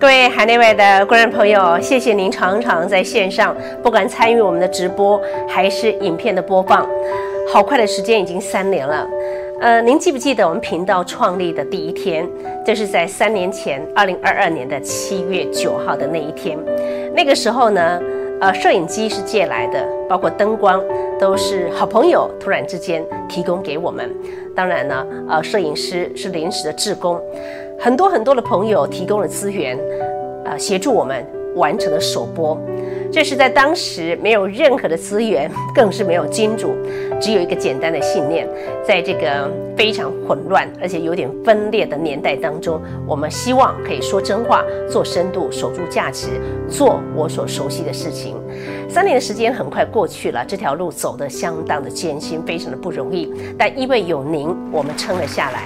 各位海内外的观众朋友，谢谢您常常在线上，不管参与我们的直播还是影片的播放。好快的时间已经3年了。您记不记得我们频道创立的第一天？这是在3年前，2022年的7月9号的那一天。那个时候呢，摄影机是借来的，包括灯光都是好朋友突然之间提供给我们。当然呢，摄影师是临时的志工。很多的朋友提供了资源，协助我们完成了首播。这是在当时没有任何的资源，更是没有金主，只有一个简单的信念。在这个非常混乱而且有点分裂的年代当中，我们希望可以说真话，做深度，守住价值，做我所熟悉的事情。3年的时间很快过去了，这条路走得相当的艰辛，非常的不容易，但因为有您，我们撑了下来。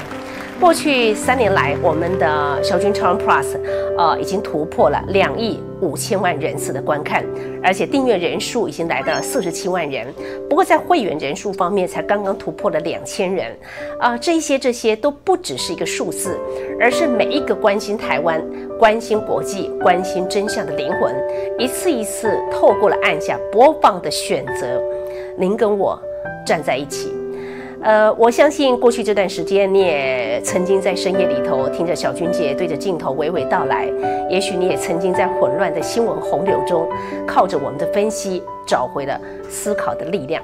过去3年来，我们的小军超人 Plus 已经突破了2亿5千万人次的观看，而且订阅人数已经来到了47万人。不过在会员人数方面，才刚刚突破了2000人。这些都不只是一个数字，而是每一个关心台湾、关心国际、关心真相的灵魂，一次一次透过了按下播放的选择，您跟我站在一起。我相信过去这段时间，你也曾经在深夜里头听着小君姐对着镜头娓娓道来，也许你也曾经在混乱的新闻洪流中，靠着我们的分析，找回了思考的力量。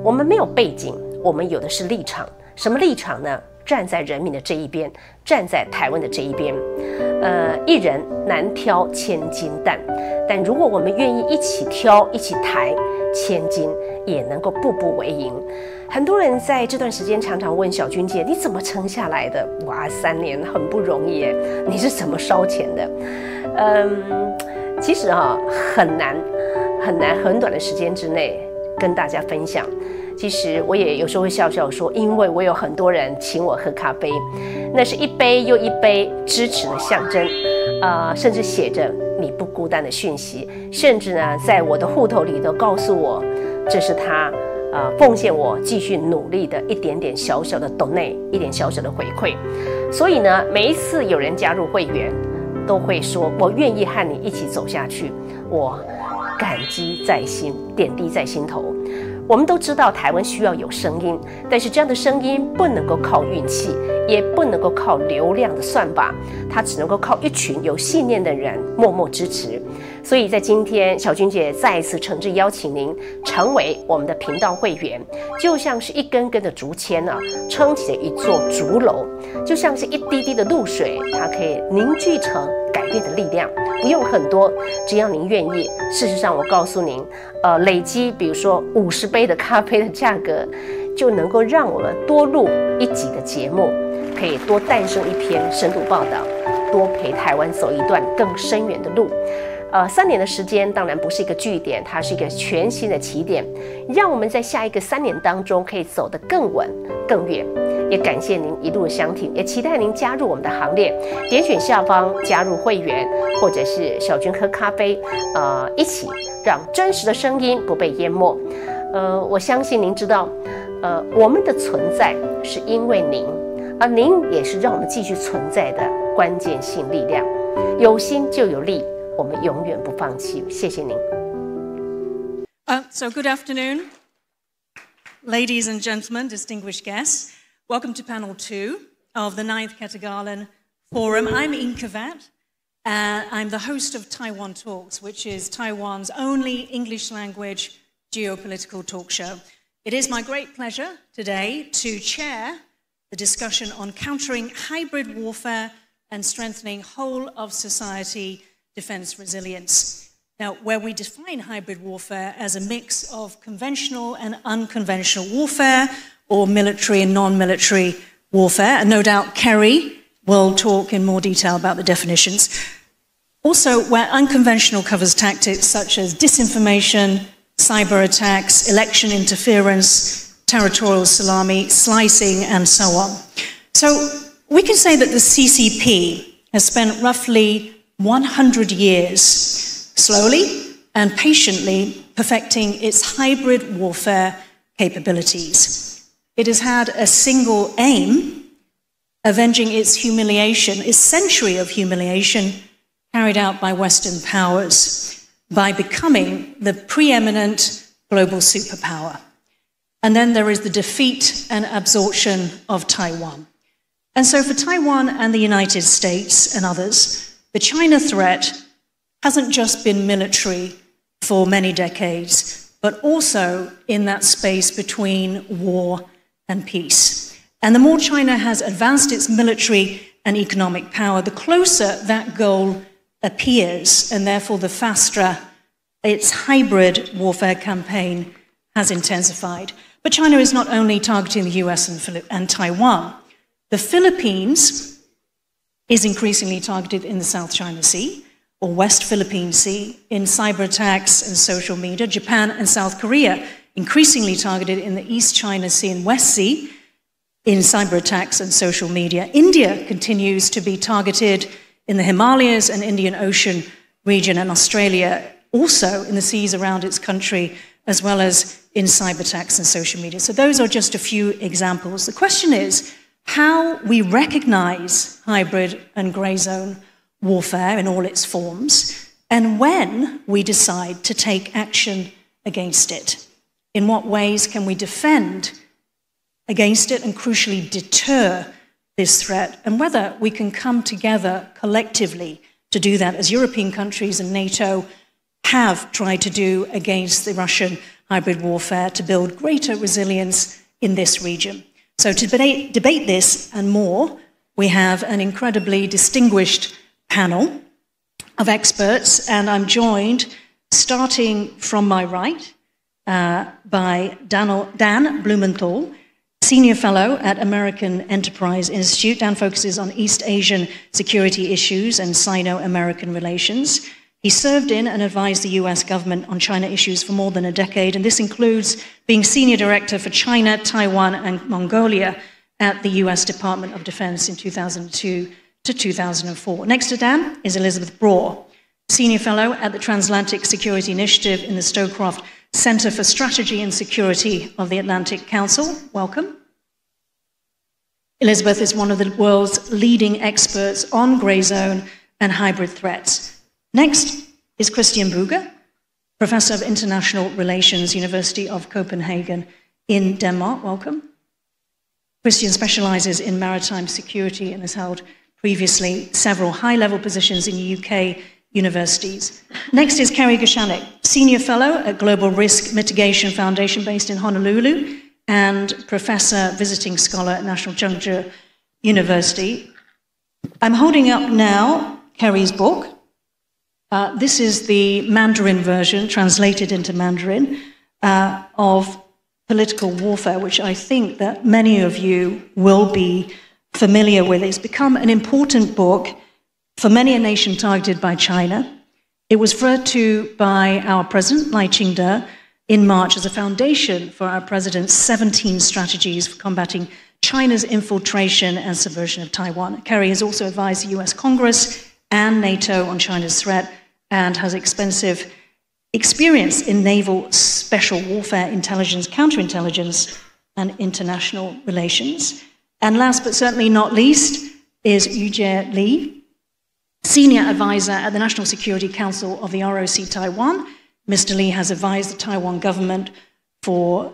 我们没有背景，我们有的是立场。什么立场呢？站在人民的这一边，站在台湾的这一边。一人难挑千金担，但如果我们愿意一起挑，一起抬，千金也能够步步为营。很多人在这段时间常常问小君姐，你怎么撑下来的？哇，3年很不容易耶，你是怎么烧钱的？其实很难很短的时间之内跟大家分享。其实我也有时候会笑笑说，因为我有很多人请我喝咖啡，那是一杯又一杯支持的象征，甚至写着你不孤单的讯息，甚至呢，在我的户头里头告诉我，这是他奉献我继续努力的一点点小小的 donate， 一点小小的回馈。所以呢，每一次有人加入会员，都会说我愿意和你一起走下去，我感激在心，点滴在心头。我们都知道台湾需要有声音，但是这样的声音不能够靠运气，也不能够靠流量的算法，它只能够靠一群有信念的人默默支持。所以在今天，小君姐再一次诚挚邀请您成为我们的频道会员，就像是一根根的竹签撑起了一座竹楼，就像是一滴滴的露水，它可以凝聚成改变的力量，不用很多，只要您愿意。事实上，我告诉您，累积比如说50杯的咖啡的价格，就能够让我们多录1集的节目，可以多诞生一篇深度报道，多陪台湾走一段更深远的路。3年的时间当然不是一个句点，它是一个全新的起点，让我们在下一个3年当中可以走得更稳更远。也感谢您一路的相挺，也期待您加入我们的行列，点选下方加入会员，或者是小君喝咖啡，一起让真实的声音不被淹没。我相信您知道，我们的存在是因为您，而您也是让我们继续存在的关键性力量。有心就有力，我们永远不放弃。谢谢您。So good afternoon, ladies and gentlemen, distinguished guests. Welcome to panel 2 of the 9th凱達格蘭Forum. I'm Inkavat. I'm the host of Taiwan Talks, which is Taiwan's only English language geopolitical talk show. It is my great pleasure today to chair the discussion on countering hybrid warfare and strengthening whole of society defense resilience. Now, where we define hybrid warfare as a mix of conventional and unconventional warfare, or military and non-military warfare, and no doubt Kerry will talk in more detail about the definitions. Also, where unconventional covers tactics such as disinformation, cyber attacks, election interference, territorial salami, slicing, and so on. So we can say that the CCP has spent roughly 100 years slowly and patiently perfecting its hybrid warfare capabilities. It has had a single aim, avenging its humiliation, its century of humiliation carried out by Western powers by becoming the preeminent global superpower. And then there is the defeat and absorption of Taiwan. And so for Taiwan and the United States and others, the China threat hasn't just been military for many decades, but also in that space between war and peace. And the more China has advanced its military and economic power, the closer that goal appears, and therefore the faster its hybrid warfare campaign has intensified. But China is not only targeting the US and Taiwan. The Philippines is increasingly targeted in the South China Sea, or West Philippine Sea, in cyber attacks and social media. Japan and South Korea increasingly targeted in the East China Sea and West Sea in cyber attacks and social media. India continues to be targeted in the Himalayas and Indian Ocean region, and Australia also in the seas around its country, as well as in cyber attacks and social media. So those are just a few examples. The question is how we recognize hybrid and gray zone warfare in all its forms, and when we decide to take action against it. In what ways can we defend against it and crucially deter this threat, and whether we can come together collectively to do that, as European countries and NATO have tried to do against the Russian hybrid warfare to build greater resilience in this region. So to debate this and more, we have an incredibly distinguished panel of experts, and I'm joined, starting from my right, by Dan Blumenthal, Senior Fellow at American Enterprise Institute. Dan focuses on East Asian security issues and Sino-American relations. He served in and advised the US government on China issues for more than a decade, and this includes being Senior Director for China, Taiwan, and Mongolia at the US Department of Defense in 2002 to 2004. Next to Dan is Elizabeth Braw, Senior Fellow at the Transatlantic Security Initiative in the Stowcroft Center for Strategy and Security of the Atlantic Council. Welcome. Elizabeth is one of the world's leading experts on gray zone and hybrid threats. Next is Christian Brugger, Professor of International Relations, University of Copenhagen in Denmark. Welcome. Christian specializes in maritime security and has held previously several high-level positions in UK universities. Next is Kerry Gashanek, Senior Fellow at Global Risk Mitigation Foundation based in Honolulu and Professor Visiting Scholar at National Juncture University. I'm holding up now Kerry's book. This is the Mandarin version, translated into Mandarin, of political warfare, which I think that many of you will be familiar with. It's become an important book for many a nation targeted by China. It was referred to by our president, Lai Ching-te, in March as a foundation for our president's 17 strategies for combating China's infiltration and subversion of Taiwan. Kerry has also advised the US Congress and NATO on China's threat and has extensive experience in naval special warfare, intelligence, counterintelligence, and international relations. And last but certainly not least is Yujie Li, Senior Advisor at the National Security Council of the ROC Taiwan. Mr. Li has advised the Taiwan government for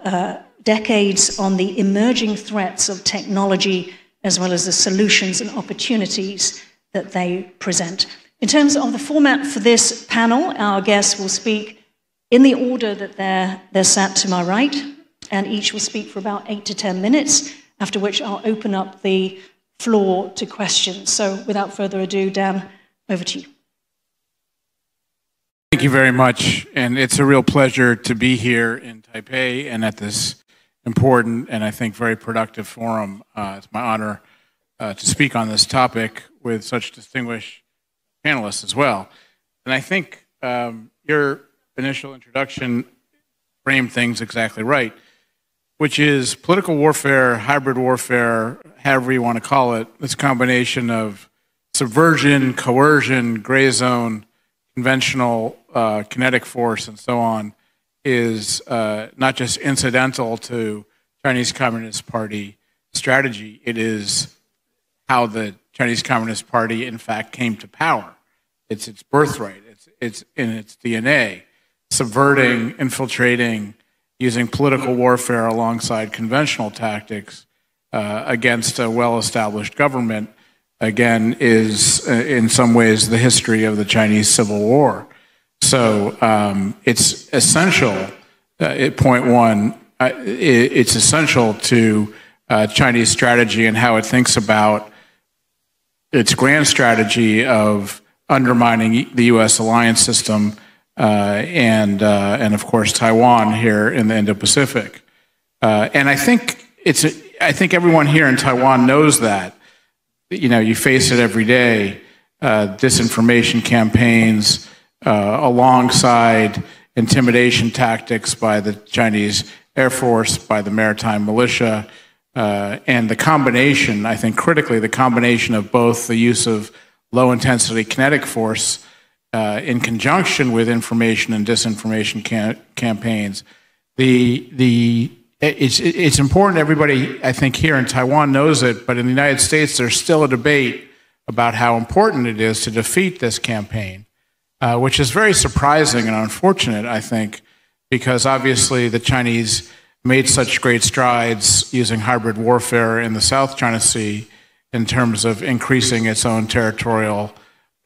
decades on the emerging threats of technology as well as the solutions and opportunities that they present. In terms of the format for this panel, our guests will speak in the order that they're sat to my right, and each will speak for about 8 to 10 minutes, after which I'll open up the floor to questions. So without further ado, Dan, over to you. Thank you very much, and it's a real pleasure to be here in Taipei and at this important and I think very productive forum. It's my honor to speak on this topic with such distinguished panelists as well. And I think your initial introduction framed things exactly right, which is political warfare, hybrid warfare, however you want to call it, this combination of subversion, coercion, gray zone, conventional kinetic force, and so on, is not just incidental to Chinese Communist Party strategy, it is how the Chinese Communist Party in fact came to power. it's its birthright. It's in its DNA. Subverting, infiltrating, using political warfare alongside conventional tactics against a well-established government, again, is in some ways the history of the Chinese Civil War. So it's essential, point one, it's essential to Chinese strategy and how it thinks about its grand strategy of undermining the U.S. alliance system and of course Taiwan here in the Indo-Pacific. And I think everyone here in Taiwan knows that. You know, you face it every day. Disinformation campaigns alongside intimidation tactics by the Chinese Air Force, by the maritime militia, and the combination, I think critically, the combination of both the use of low-intensity kinetic force in conjunction with information and disinformation campaigns. It's important everybody, I think, here in Taiwan knows it, but in the United States, there's still a debate about how important it is to defeat this campaign, which is very surprising and unfortunate, I think, because obviously the Chinese made such great strides using hybrid warfare in the South China Sea in terms of increasing its own territorial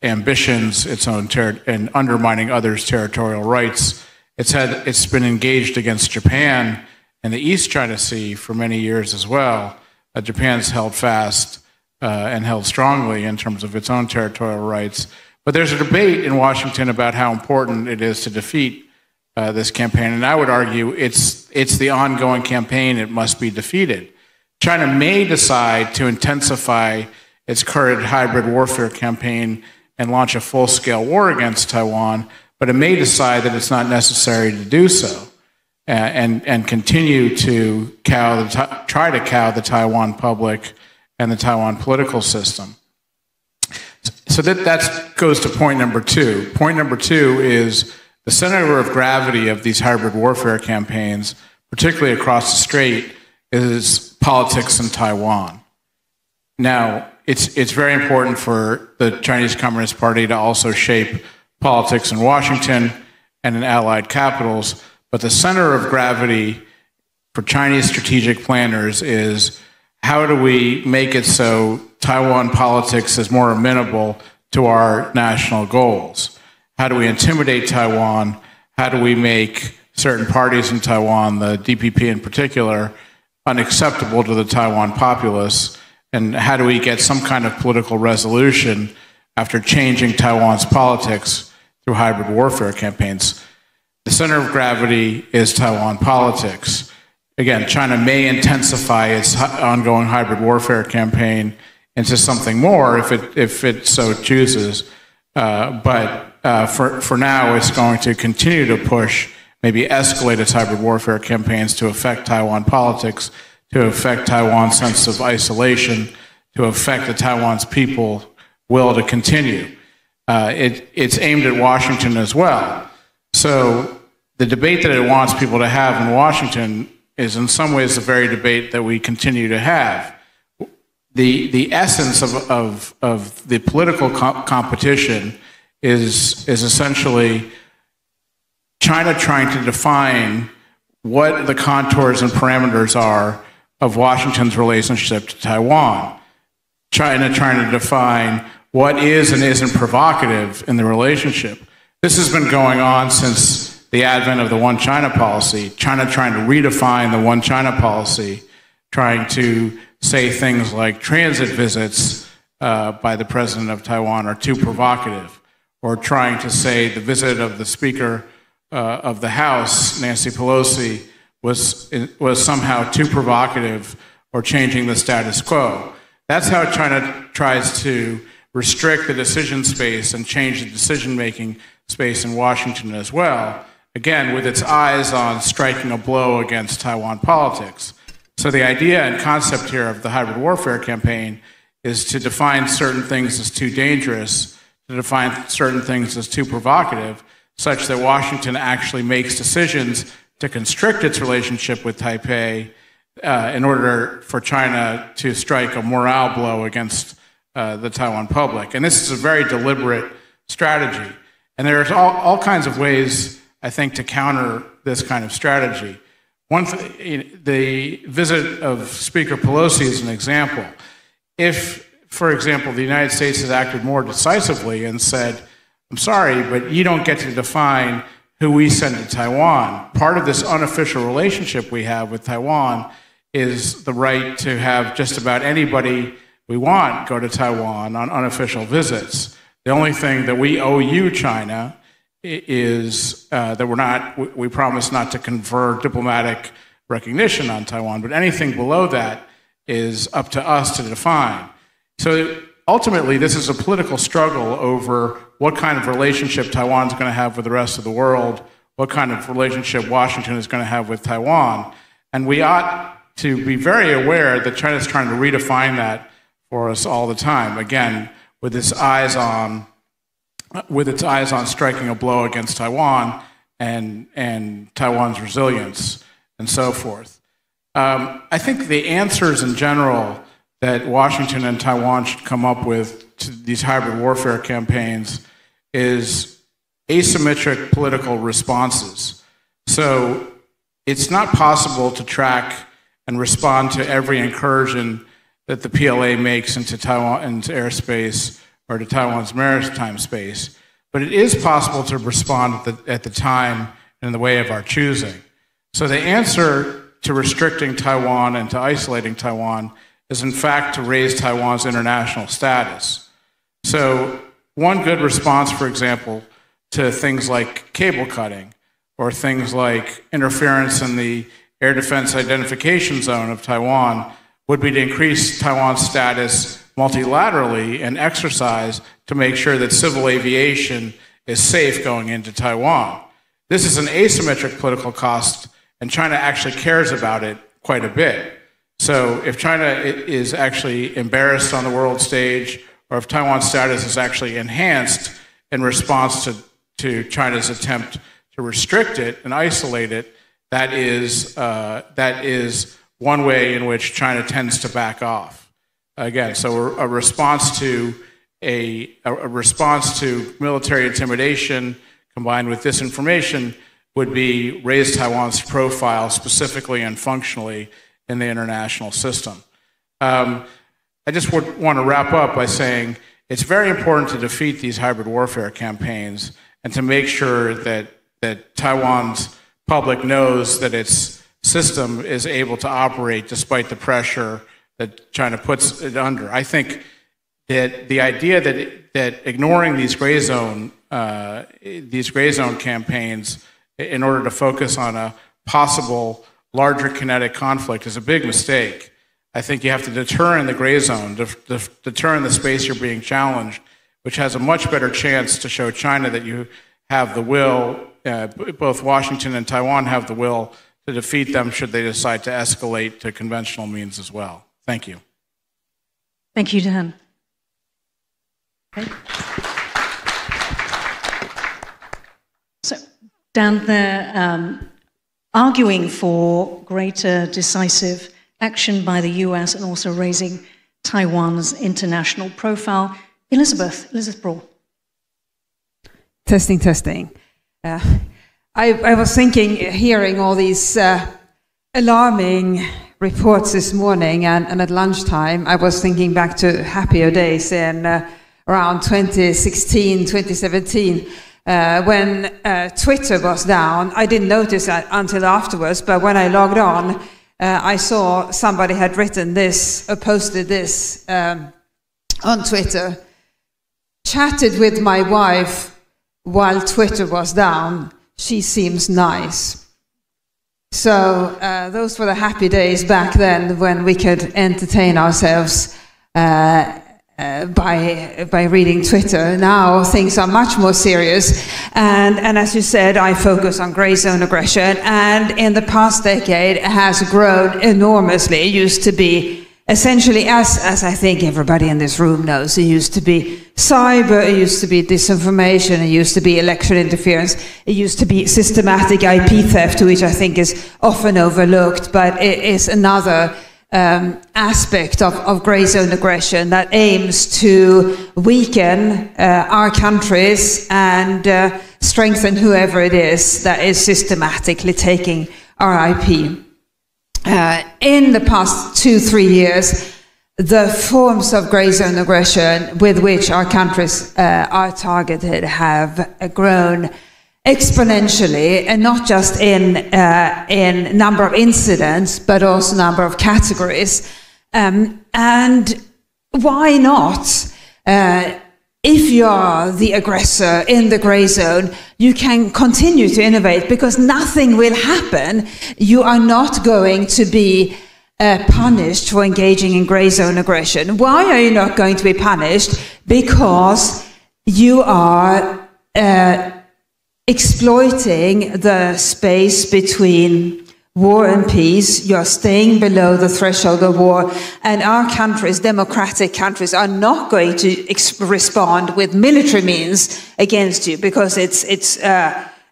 ambitions, and undermining others' territorial rights. It's been engaged against Japan in the East China Sea for many years as well. Japan's held fast and held strongly in terms of its own territorial rights. But there's a debate in Washington about how important it is to defeat this campaign, and I would argue it's the ongoing campaign. It must be defeated. China may decide to intensify its current hybrid warfare campaign and launch a full-scale war against Taiwan, but it may decide that it's not necessary to do so and continue to try to cow the Taiwan public and the Taiwan political system. So that goes to point number two. Point number two is the center of gravity of these hybrid warfare campaigns, particularly across the strait, is politics in Taiwan. Now, it's very important for the Chinese Communist Party to also shape politics in Washington and in allied capitals, but the center of gravity for Chinese strategic planners is how do we make it so Taiwan politics is more amenable to our national goals? How do we intimidate Taiwan? How do we make certain parties in Taiwan, the DPP in particular, unacceptable to the Taiwan populace? And how do we get some kind of political resolution after changing Taiwan's politics through hybrid warfare campaigns? The center of gravity is Taiwan politics. Again, China may intensify its ongoing hybrid warfare campaign into something more if it so chooses, but for now, it's going to continue to push, maybe escalate its hybrid warfare campaigns to affect Taiwan politics, to affect Taiwan's sense of isolation, to affect the Taiwan's people will to continue. It's aimed at Washington as well. So the debate that it wants people to have in Washington is in some ways the very debate that we continue to have. The essence of the political competition is essentially China trying to define what the contours and parameters are of Washington's relationship to Taiwan. China trying to define what is and isn't provocative in the relationship. This has been going on since the advent of the One China policy, China trying to redefine the One China policy, trying to say things like transit visits by the president of Taiwan are too provocative, or trying to say the visit of the Speaker of the House, Nancy Pelosi, was somehow too provocative or changing the status quo. That's how China tries to restrict the decision space and change the decision-making space in Washington as well, again, with its eyes on striking a blow against Taiwan politics. So the idea and concept here of the hybrid warfare campaign is to define certain things as too dangerous, to define certain things as too provocative, such that Washington actually makes decisions to constrict its relationship with Taipei in order for China to strike a morale blow against the Taiwan public. And this is a very deliberate strategy. And there's all kinds of ways, I think, to counter this kind of strategy. The visit of Speaker Pelosi is an example. If, for example, the United States had acted more decisively and said, I'm sorry, but you don't get to define who we send to Taiwan. Part of this unofficial relationship we have with Taiwan is the right to have just about anybody we want go to Taiwan on unofficial visits. The only thing that we owe you, China, is that we promise not to confer diplomatic recognition on Taiwan, but anything below that is up to us to define. So ultimately, this is a political struggle over what kind of relationship Taiwan's going to have with the rest of the world, what kind of relationship Washington is going to have with Taiwan. And we ought to be very aware that China's trying to redefine that for us all the time. Again, with its eyes on striking a blow against Taiwan and Taiwan's resilience and so forth. I think the answers in general that Washington and Taiwan should come up with to these hybrid warfare campaigns is asymmetric political responses. So it's not possible to track and respond to every incursion that the PLA makes into Taiwan's airspace or to Taiwan's maritime space, but it is possible to respond at the time and in the way of our choosing. So the answer to restricting Taiwan and to isolating Taiwan is in fact to raise Taiwan's international status. So one good response, for example, to things like cable cutting or things like interference in the air defense identification zone of Taiwan would be to increase Taiwan's status multilaterally and exercise to make sure that civil aviation is safe going into Taiwan. This is an asymmetric political cost, and China actually cares about it quite a bit. So if China is actually embarrassed on the world stage, or if Taiwan's status is actually enhanced in response to China's attempt to restrict it and isolate it, that is one way in which China tends to back off. Again, so a response to military intimidation combined with disinformation would be raise Taiwan's profile specifically and functionally in the international system. I just want to wrap up by saying it's very important to defeat these hybrid warfare campaigns and to make sure that Taiwan's public knows that its system is able to operate despite the pressure that China puts it under. I think that the idea that ignoring these gray zone campaigns in order to focus on a possible larger kinetic conflict is a big mistake. I think you have to deter in the gray zone, deter in the space you're being challenged, which has a much better chance to show China that you have the will, both Washington and Taiwan have the will to defeat them should they decide to escalate to conventional means as well. Thank you. Thank you, Dan. Okay. So, Dan, they're arguing for greater decisive action by the US and also raising Taiwan's international profile. Elizabeth Brawl. Testing. I was thinking, hearing all these alarming reports this morning, and at lunchtime, I was thinking back to happier days in around 2016, 2017, when Twitter was down. I didn't notice that until afterwards, but when I logged on, I saw somebody had written this, or posted this on Twitter. Chatted with my wife while Twitter was down. She seems nice. So those were the happy days back then when we could entertain ourselves by reading Twitter. Now things are much more serious, and as you said, I focus on gray zone aggression, and in the past decade it has grown enormously. It used to be essentially, as I think everybody in this room knows, it used to be cyber, it used to be disinformation, it used to be election interference, it used to be systematic IP theft, which I think is often overlooked, but it is another aspect of grey zone aggression that aims to weaken our countries and strengthen whoever it is that is systematically taking our IP. In the past 2-3 years, the forms of grey zone aggression with which our countries are targeted have grown exponentially, and not just in number of incidents, but also number of categories. And why not? If you are the aggressor in the grey zone, you can continue to innovate because nothing will happen. You are not going to be punished for engaging in grey zone aggression. Why are you not going to be punished? Because you are exploiting the space between war and peace. You're staying below the threshold of war, and our countries, democratic countries, are not going to respond with military means against you because it's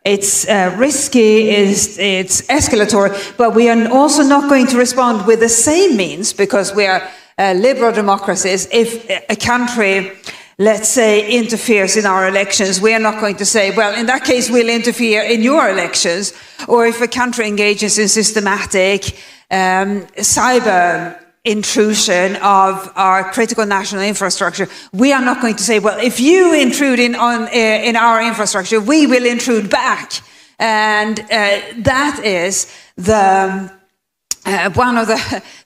risky, it's escalatory. But we are also not going to respond with the same means because we are liberal democracies. If a country, let's say, interferes in our elections, we are not going to say, well, in that case, we'll interfere in your elections. Or if a country engages in systematic cyber intrusion of our critical national infrastructure, we are not going to say, well, if you intrude in our infrastructure, we will intrude back. And that is one of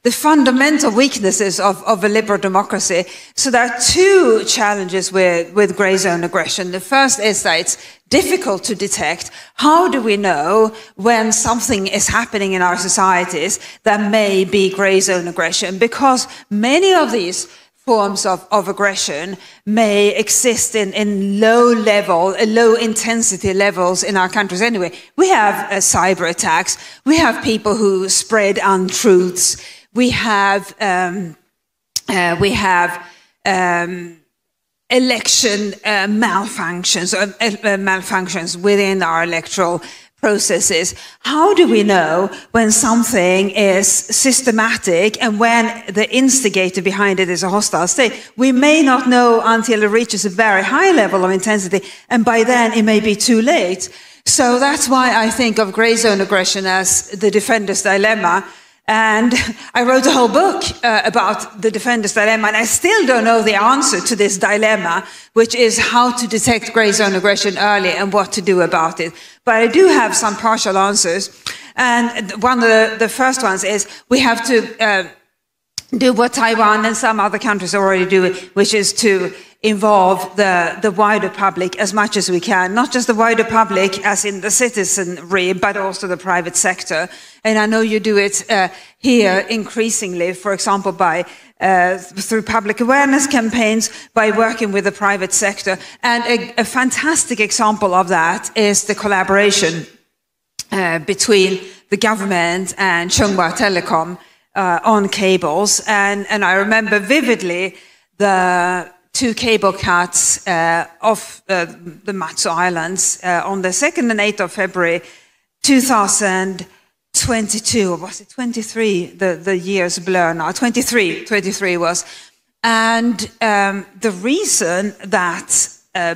the fundamental weaknesses of a liberal democracy. So there are two challenges with grey zone aggression. The first is that it's difficult to detect. How do we know when something is happening in our societies that may be grey zone aggression? Because many of these forms of aggression may exist in low intensity levels in our countries anyway. We have cyber attacks. We have people who spread untruths. We have election malfunctions within our electoral processes. How do we know when something is systematic and when the instigator behind it is a hostile state? We may not know until it reaches a very high level of intensity, and by then it may be too late. So that's why I think of grey zone aggression as the defender's dilemma. And I wrote a whole book about the defender's dilemma, and I still don't know the answer to this dilemma, which is how to detect grey zone aggression early and what to do about it. But I do have some partial answers. And one of the first ones is we have to do what Taiwan and some other countries are already doing, which is to involve the wider public as much as we can, not just the wider public as in the citizenry, but also the private sector. And I know you do it here increasingly, for example, by through public awareness campaigns, by working with the private sector. And a fantastic example of that is the collaboration between the government and Chunghwa Telecom on cables. And I remember vividly the 2 cable cuts off the Matsu Islands on the 2nd and 8th of February 2022, or was it 23? The years blur now. 23 was. And the reason that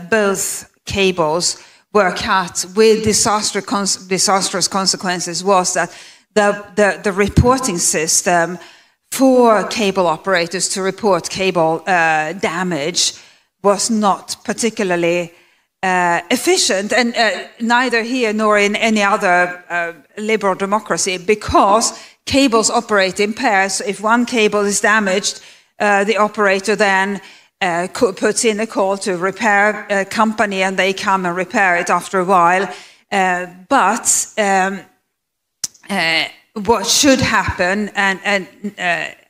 both cables were cut with disastrous consequences was that the reporting system for cable operators to report cable damage was not particularly efficient, and neither here nor in any other liberal democracy, because cables operate in pairs. If one cable is damaged, the operator then puts in a call to repair company, and they come and repair it after a while. But what should happen, and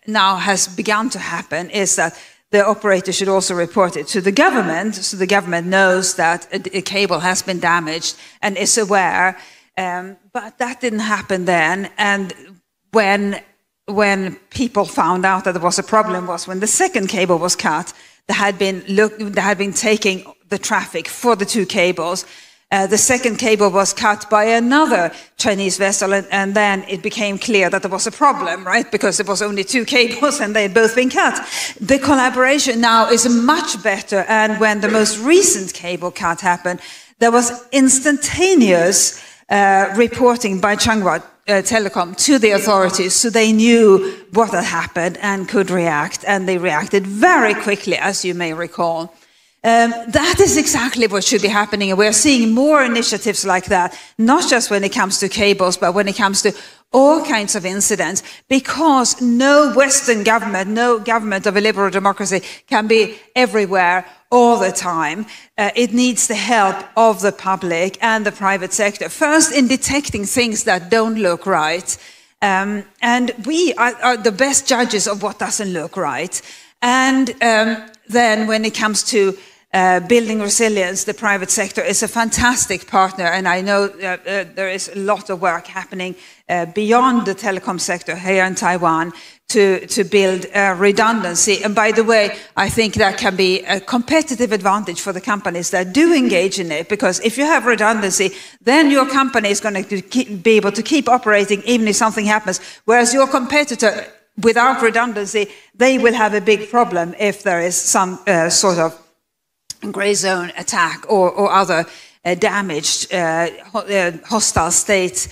now has begun to happen, is that the operator should also report it to the government, so the government knows that a cable has been damaged and is aware. But that didn't happen then, and when people found out that there was a problem was when the second cable was cut. They had been taking the traffic for the 2 cables. The second cable was cut by another Chinese vessel, and then it became clear that there was a problem, right? Because there was only 2 cables and they had both been cut. The collaboration now is much better, and when the most recent cable cut happened, there was instantaneous reporting by Changhua Telecom to the authorities, so they knew what had happened and could react, and they reacted very quickly, as you may recall. That is exactly what should be happening, and we're seeing more initiatives like that, not just when it comes to cables, but when it comes to all kinds of incidents, because no Western government, no government of a liberal democracy can be everywhere all the time. It needs the help of the public and the private sector, first in detecting things that don't look right, and we are the best judges of what doesn't look right, and then when it comes to building resilience, the private sector is a fantastic partner, and I know there is a lot of work happening beyond the telecom sector here in Taiwan to build redundancy. And by the way, I think that can be a competitive advantage for the companies that do engage in it, because if you have redundancy, then your company is going to be able to keep operating even if something happens, whereas your competitor, without redundancy, they will have a big problem if there is some sort of gray zone attack or other damaged, hostile state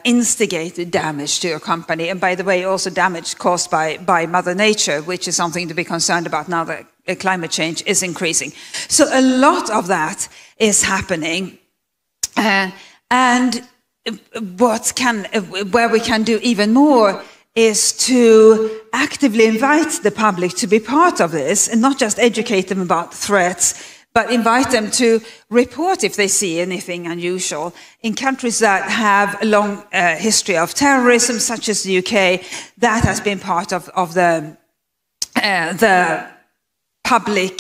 instigated damage to your company. And by the way, also damage caused by Mother Nature, which is something to be concerned about now that climate change is increasing. So a lot of that is happening. And where we can do even more is to actively invite the public to be part of this, and not just educate them about threats, but invite them to report if they see anything unusual. In countries that have a long history of terrorism, such as the UK, that has been part of the public,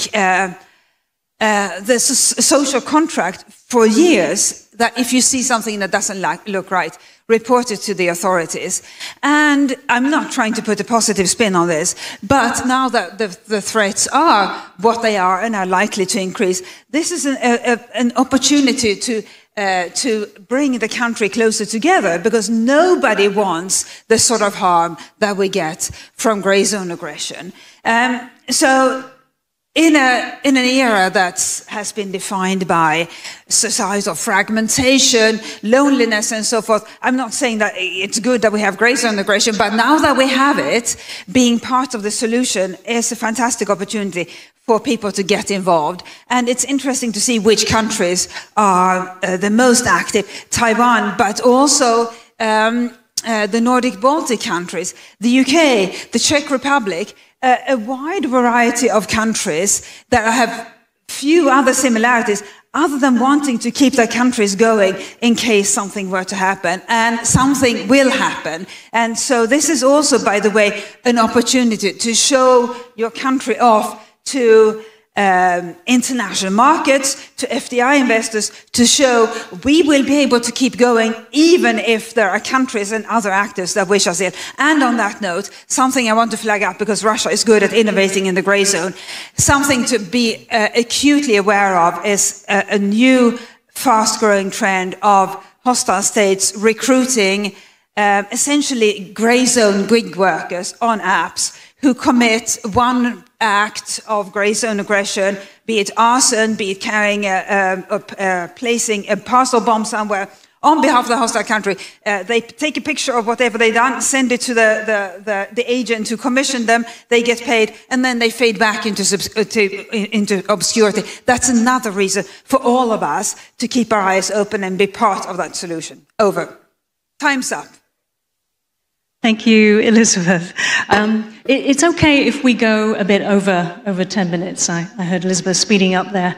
the social contract for years, that if you see something that doesn't look right, report it to the authorities. And I'm not trying to put a positive spin on this, but now that the threats are what they are and are likely to increase, this is an opportunity to bring the country closer together, because nobody wants the sort of harm that we get from grey zone aggression. So in an era that has been defined by societal fragmentation, loneliness, and so forth, I'm not saying that it's good that we have grey zone aggression, but now that we have it, being part of the solution is a fantastic opportunity for people to get involved. And it's interesting to see which countries are the most active. Taiwan, but also the Nordic Baltic countries, the UK, the Czech Republic, a wide variety of countries that have few other similarities other than wanting to keep their countries going in case something were to happen, and something will happen. And so this is also, by the way, an opportunity to show your country off to international markets, to FDI investors, to show we will be able to keep going even if there are countries and other actors that wish us ill. And on that note, something I want to flag up, because Russia is good at innovating in the grey zone, something to be acutely aware of is a new fast-growing trend of hostile states recruiting essentially grey zone gig workers on apps who commit one act of grey zone aggression, be it arson, be it carrying placing a parcel bomb somewhere on behalf of the hostile country. They take a picture of whatever they've done, send it to the agent who commissioned them, they get paid, and then they fade back into obscurity. That's another reason for all of us to keep our eyes open and be part of that solution. Over. Time's up. Thank you, Elizabeth. It's okay if we go a bit over 10 minutes. I heard Elizabeth speeding up there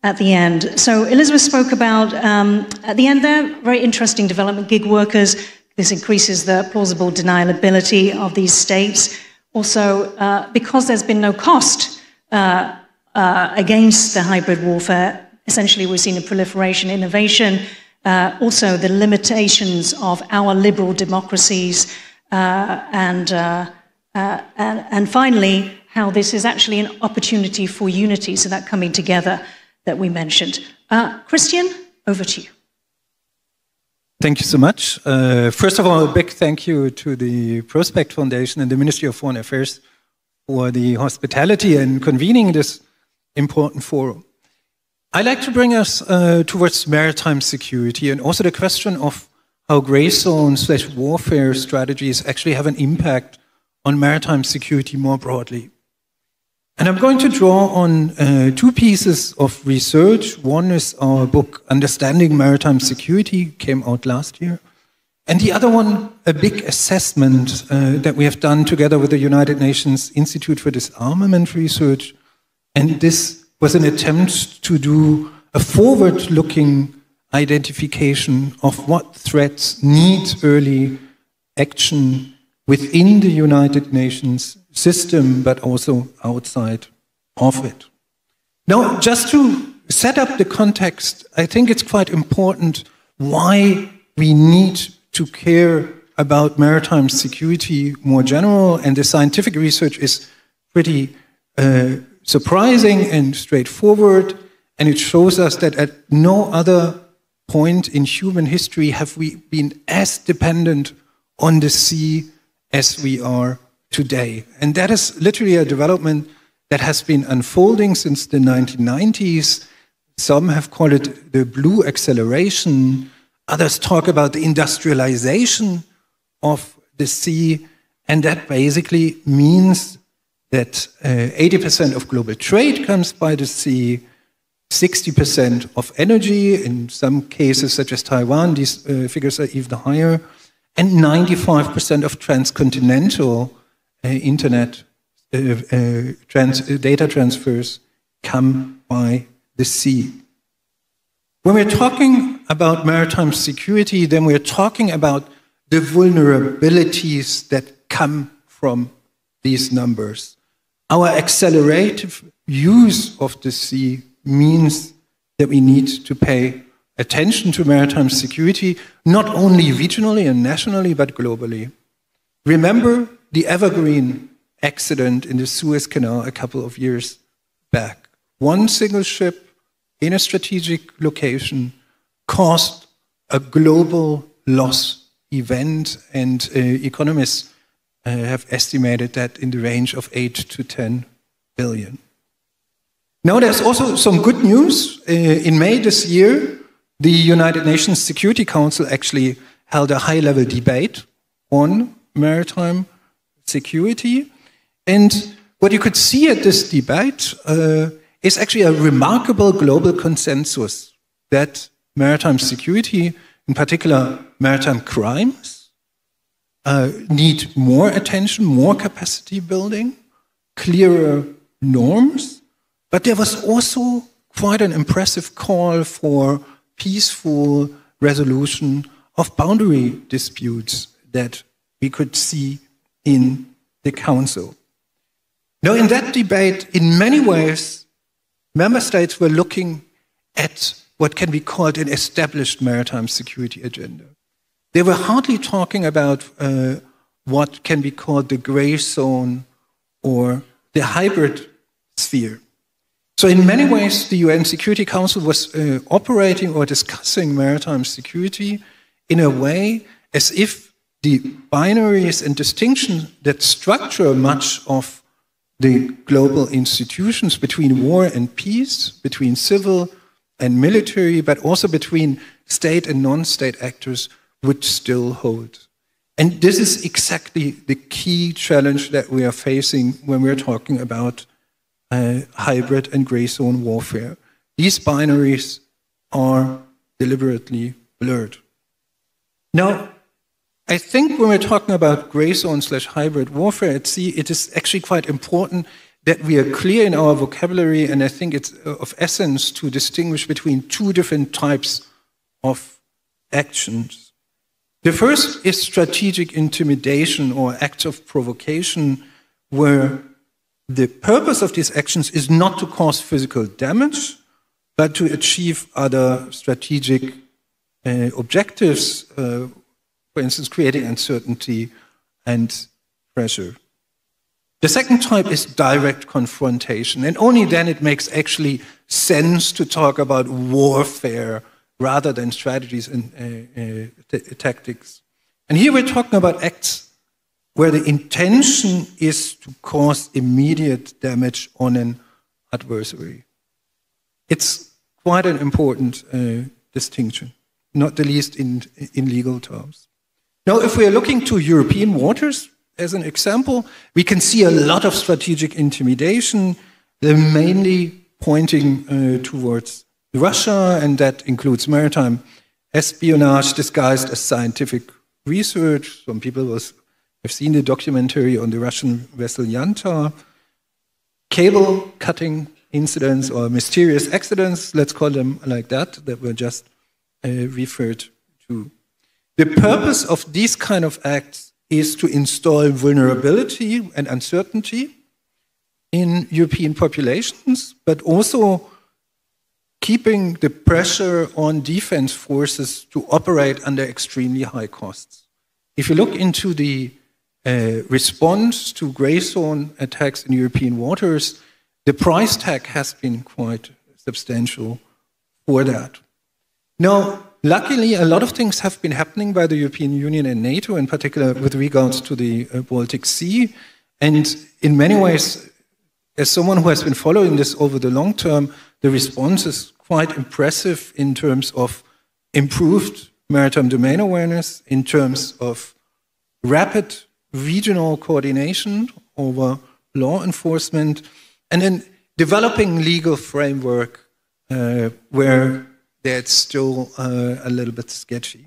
at the end. So Elizabeth spoke about, at the end there, very interesting development, gig workers. This increases the plausible deniability of these states. Also, because there's been no cost against the hybrid warfare, essentially we've seen a proliferation, innovation, also the limitations of our liberal democracies, and finally, how this is actually an opportunity for unity, so that coming together that we mentioned. Christian, Over to you. Thank you so much. First of all, a big thank you to the Prospect Foundation and the Ministry of Foreign Affairs for the hospitality and convening this important forum. I'd like to bring us towards maritime security and also the question of how gray zone/warfare strategies actually have an impact on maritime security more broadly. And I'm going to draw on two pieces of research. One is our book, Understanding Maritime Security, came out last year. And the other one, a big assessment that we have done together with the United Nations Institute for Disarmament Research. And this was an attempt to do a forward-looking identification of what threats need early action within the United Nations system, but also outside of it. Now, just to set up the context, I think it's quite important why we need to care about maritime security more general, and the scientific research is pretty surprising and straightforward, and it shows us that at no other point in human history have we been as dependent on the sea as we are today. And that is literally a development that has been unfolding since the 1990s. Some have called it the blue acceleration. Others talk about the industrialization of the sea. And that basically means that 80% of global trade comes by the sea, 60% of energy, in some cases such as Taiwan, these figures are even higher, and 95% of transcontinental internet data transfers come by the sea. When we're talking about maritime security, then we're talking about the vulnerabilities that come from these numbers. Our accelerative use of the sea means that we need to pay attention to maritime security, not only regionally and nationally, but globally. Remember the Evergreen accident in the Suez Canal a couple of years back. One single ship in a strategic location caused a global loss event, and economists have estimated that in the range of 8 to 10 billion. Now there's also some good news. In May this year, the United Nations Security Council actually held a high-level debate on maritime security. And what you could see at this debate is actually a remarkable global consensus that maritime security, in particular maritime crimes, need more attention, more capacity building, clearer norms. But there was also quite an impressive call for peaceful resolution of boundary disputes that we could see in the Council. Now, in that debate, in many ways, member states were looking at what can be called an established maritime security agenda. They were hardly talking about what can be called the gray zone or the hybrid sphere. So in many ways, the UN Security Council was operating or discussing maritime security in a way as if the binaries and distinctions that structure much of the global institutions between war and peace, between civil and military, but also between state and non-state actors would still hold. And this is exactly the key challenge that we are facing when we're talking about hybrid and gray zone warfare. These binaries are deliberately blurred. Now, I think when we're talking about gray zone/hybrid warfare at sea, it is actually quite important that we are clear in our vocabulary, and I think it's of essence to distinguish between two different types of actions. The first is strategic intimidation or acts of provocation, where the purpose of these actions is not to cause physical damage, but to achieve other strategic objectives, for instance, creating uncertainty and pressure. The second type is direct confrontation, and only then it makes actually sense to talk about warfare rather than strategies and tactics. And here we're talking about acts where the intention is to cause immediate damage on an adversary. It's quite an important distinction, not the least in legal terms. Now, if we are looking to European waters as an example, we can see a lot of strategic intimidation. They're mainly pointing towards Russia, and that includes maritime espionage disguised as scientific research. Some people have seen the documentary on the Russian vessel Yanta. Cable cutting incidents or mysterious accidents, let's call them like that were just referred to. The purpose of these kind of acts is to install vulnerability and uncertainty in European populations, but also keeping the pressure on defense forces to operate under extremely high costs. If you look into the response to grey zone attacks in European waters, the price tag has been quite substantial for that. Now, luckily, a lot of things have been happening by the European Union and NATO, in particular with regards to the Baltic Sea. And in many ways, as someone who has been following this over the long term, the response is quite impressive in terms of improved maritime domain awareness, in terms of rapid regional coordination over law enforcement, and then developing legal framework where that's still a little bit sketchy.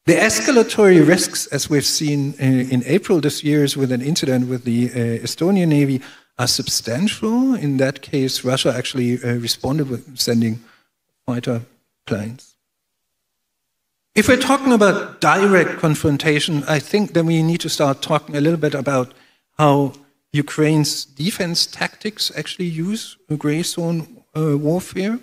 The escalatory risks, as we've seen in April this year with an incident with the Estonian Navy, are substantial. In that case, Russia actually responded with sending fighter planes. If we're talking about direct confrontation, I think then we need to start talking a little bit about how Ukraine's defense tactics actually use grey zone warfare,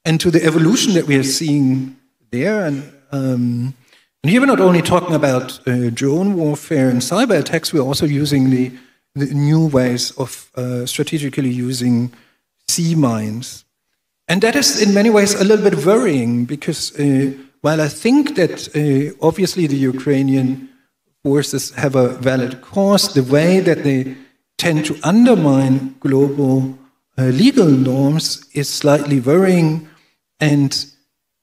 and to the evolution that we are seeing there. And here we're not only talking about drone warfare and cyber attacks, we're also using the new ways of strategically using sea mines. And that is in many ways a little bit worrying, because while I think that obviously the Ukrainian forces have a valid cause, the way that they tend to undermine global legal norms is slightly worrying. And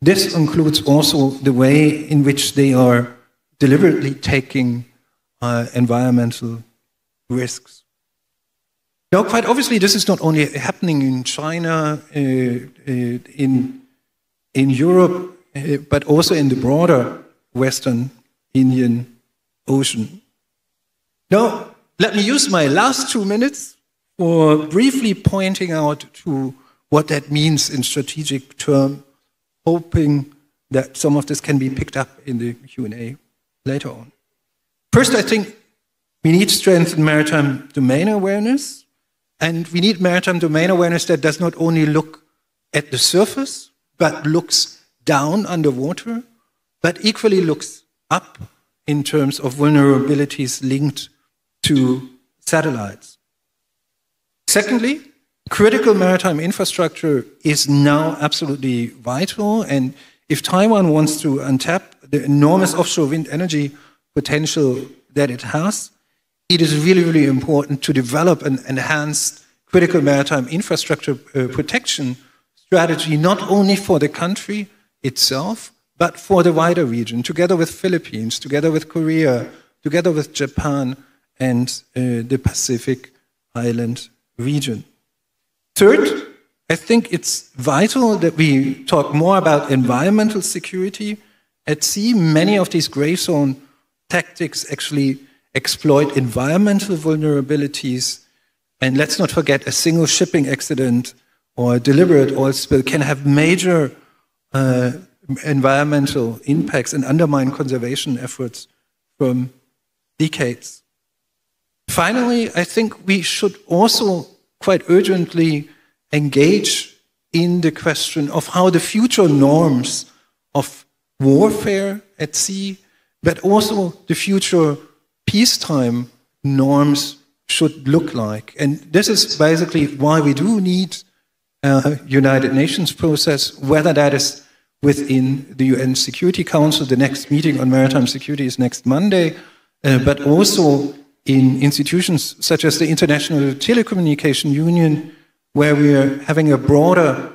this includes also the way in which they are deliberately taking environmental risks. Now, quite obviously, this is not only happening in China, in Europe, but also in the broader Western Indian Ocean. Now, let me use my last 2 minutes for briefly pointing out to what that means in strategic terms, hoping that some of this can be picked up in the Q&A later on. First, I think we need strength in maritime domain awareness, and we need maritime domain awareness that does not only look at the surface, but looks down underwater, but equally looks up in terms of vulnerabilities linked to satellites. Secondly, critical maritime infrastructure is now absolutely vital, and if Taiwan wants to untap the enormous offshore wind energy potential that it has, it is really, really important to develop an enhanced critical maritime infrastructure protection strategy, not only for the country itself, but for the wider region, together with Philippines, together with Korea, together with Japan and the Pacific Island region. Third, I think it's vital that we talk more about environmental security. At sea, many of these grey zone tactics actually exploit environmental vulnerabilities. And let's not forget, a single shipping accident or a deliberate oil spill can have major environmental impacts and undermine conservation efforts from decades. Finally, I think we should also quite urgently engage in the question of how the future norms of warfare at sea, but also the future peacetime norms should look like. And this is basically why we do need a United Nations process, whether that is within the UN Security Council. The next meeting on maritime security is next Monday, but also in institutions such as the International Telecommunication Union, where we are having a broader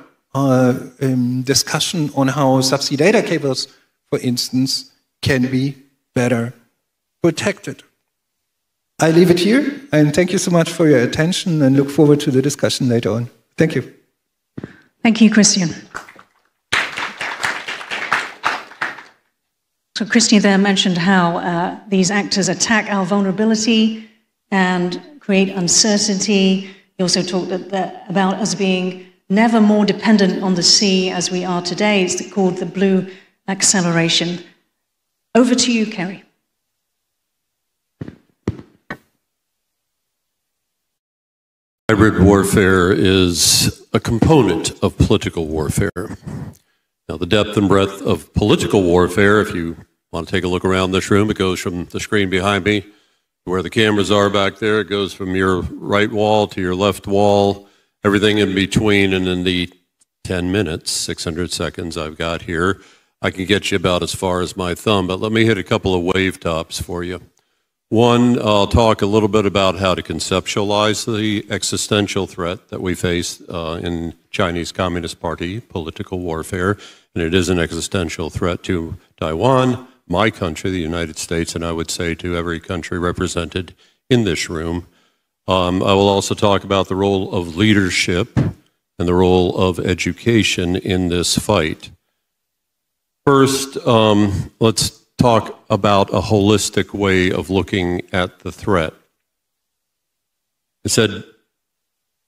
discussion on how subsea data cables, for instance, can be better protected. I leave it here, and thank you so much for your attention, and look forward to the discussion later on. Thank you. Thank you, Christian. So Christian there mentioned how these actors attack our vulnerability and create uncertainty. He also talked about us being never more dependent on the sea as we are today. It's called the blue acceleration. Over to you, Kerry. Hybrid warfare is a component of political warfare. Now, the depth and breadth of political warfare, if you want to take a look around this room, it goes from the screen behind me, where the cameras are back there. It goes from your right wall to your left wall, everything in between, and in the 10 minutes, 600 seconds I've got here, I can get you about as far as my thumb, but let me hit a couple of wave tops for you. One, I'll talk a little bit about how to conceptualize the existential threat that we face in Chinese Communist Party political warfare, and it is an existential threat to Taiwan, my country, the United States, and I would say to every country represented in this room. I will also talk about the role of leadership and the role of education in this fight. First, let's talk about a holistic way of looking at the threat. I said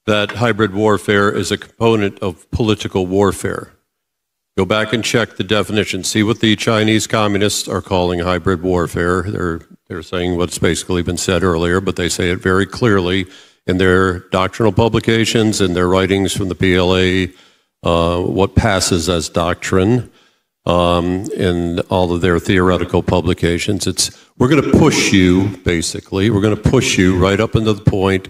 that hybrid warfare is a component of political warfare. Go back and check the definition. See what the Chinese communists are calling hybrid warfare. They're saying what's basically been said earlier, but they say it very clearly in their doctrinal publications, in their writings from the PLA, what passes as doctrine, in all of their theoretical publications. We're going to push you, basically, we're going to push you right up into the point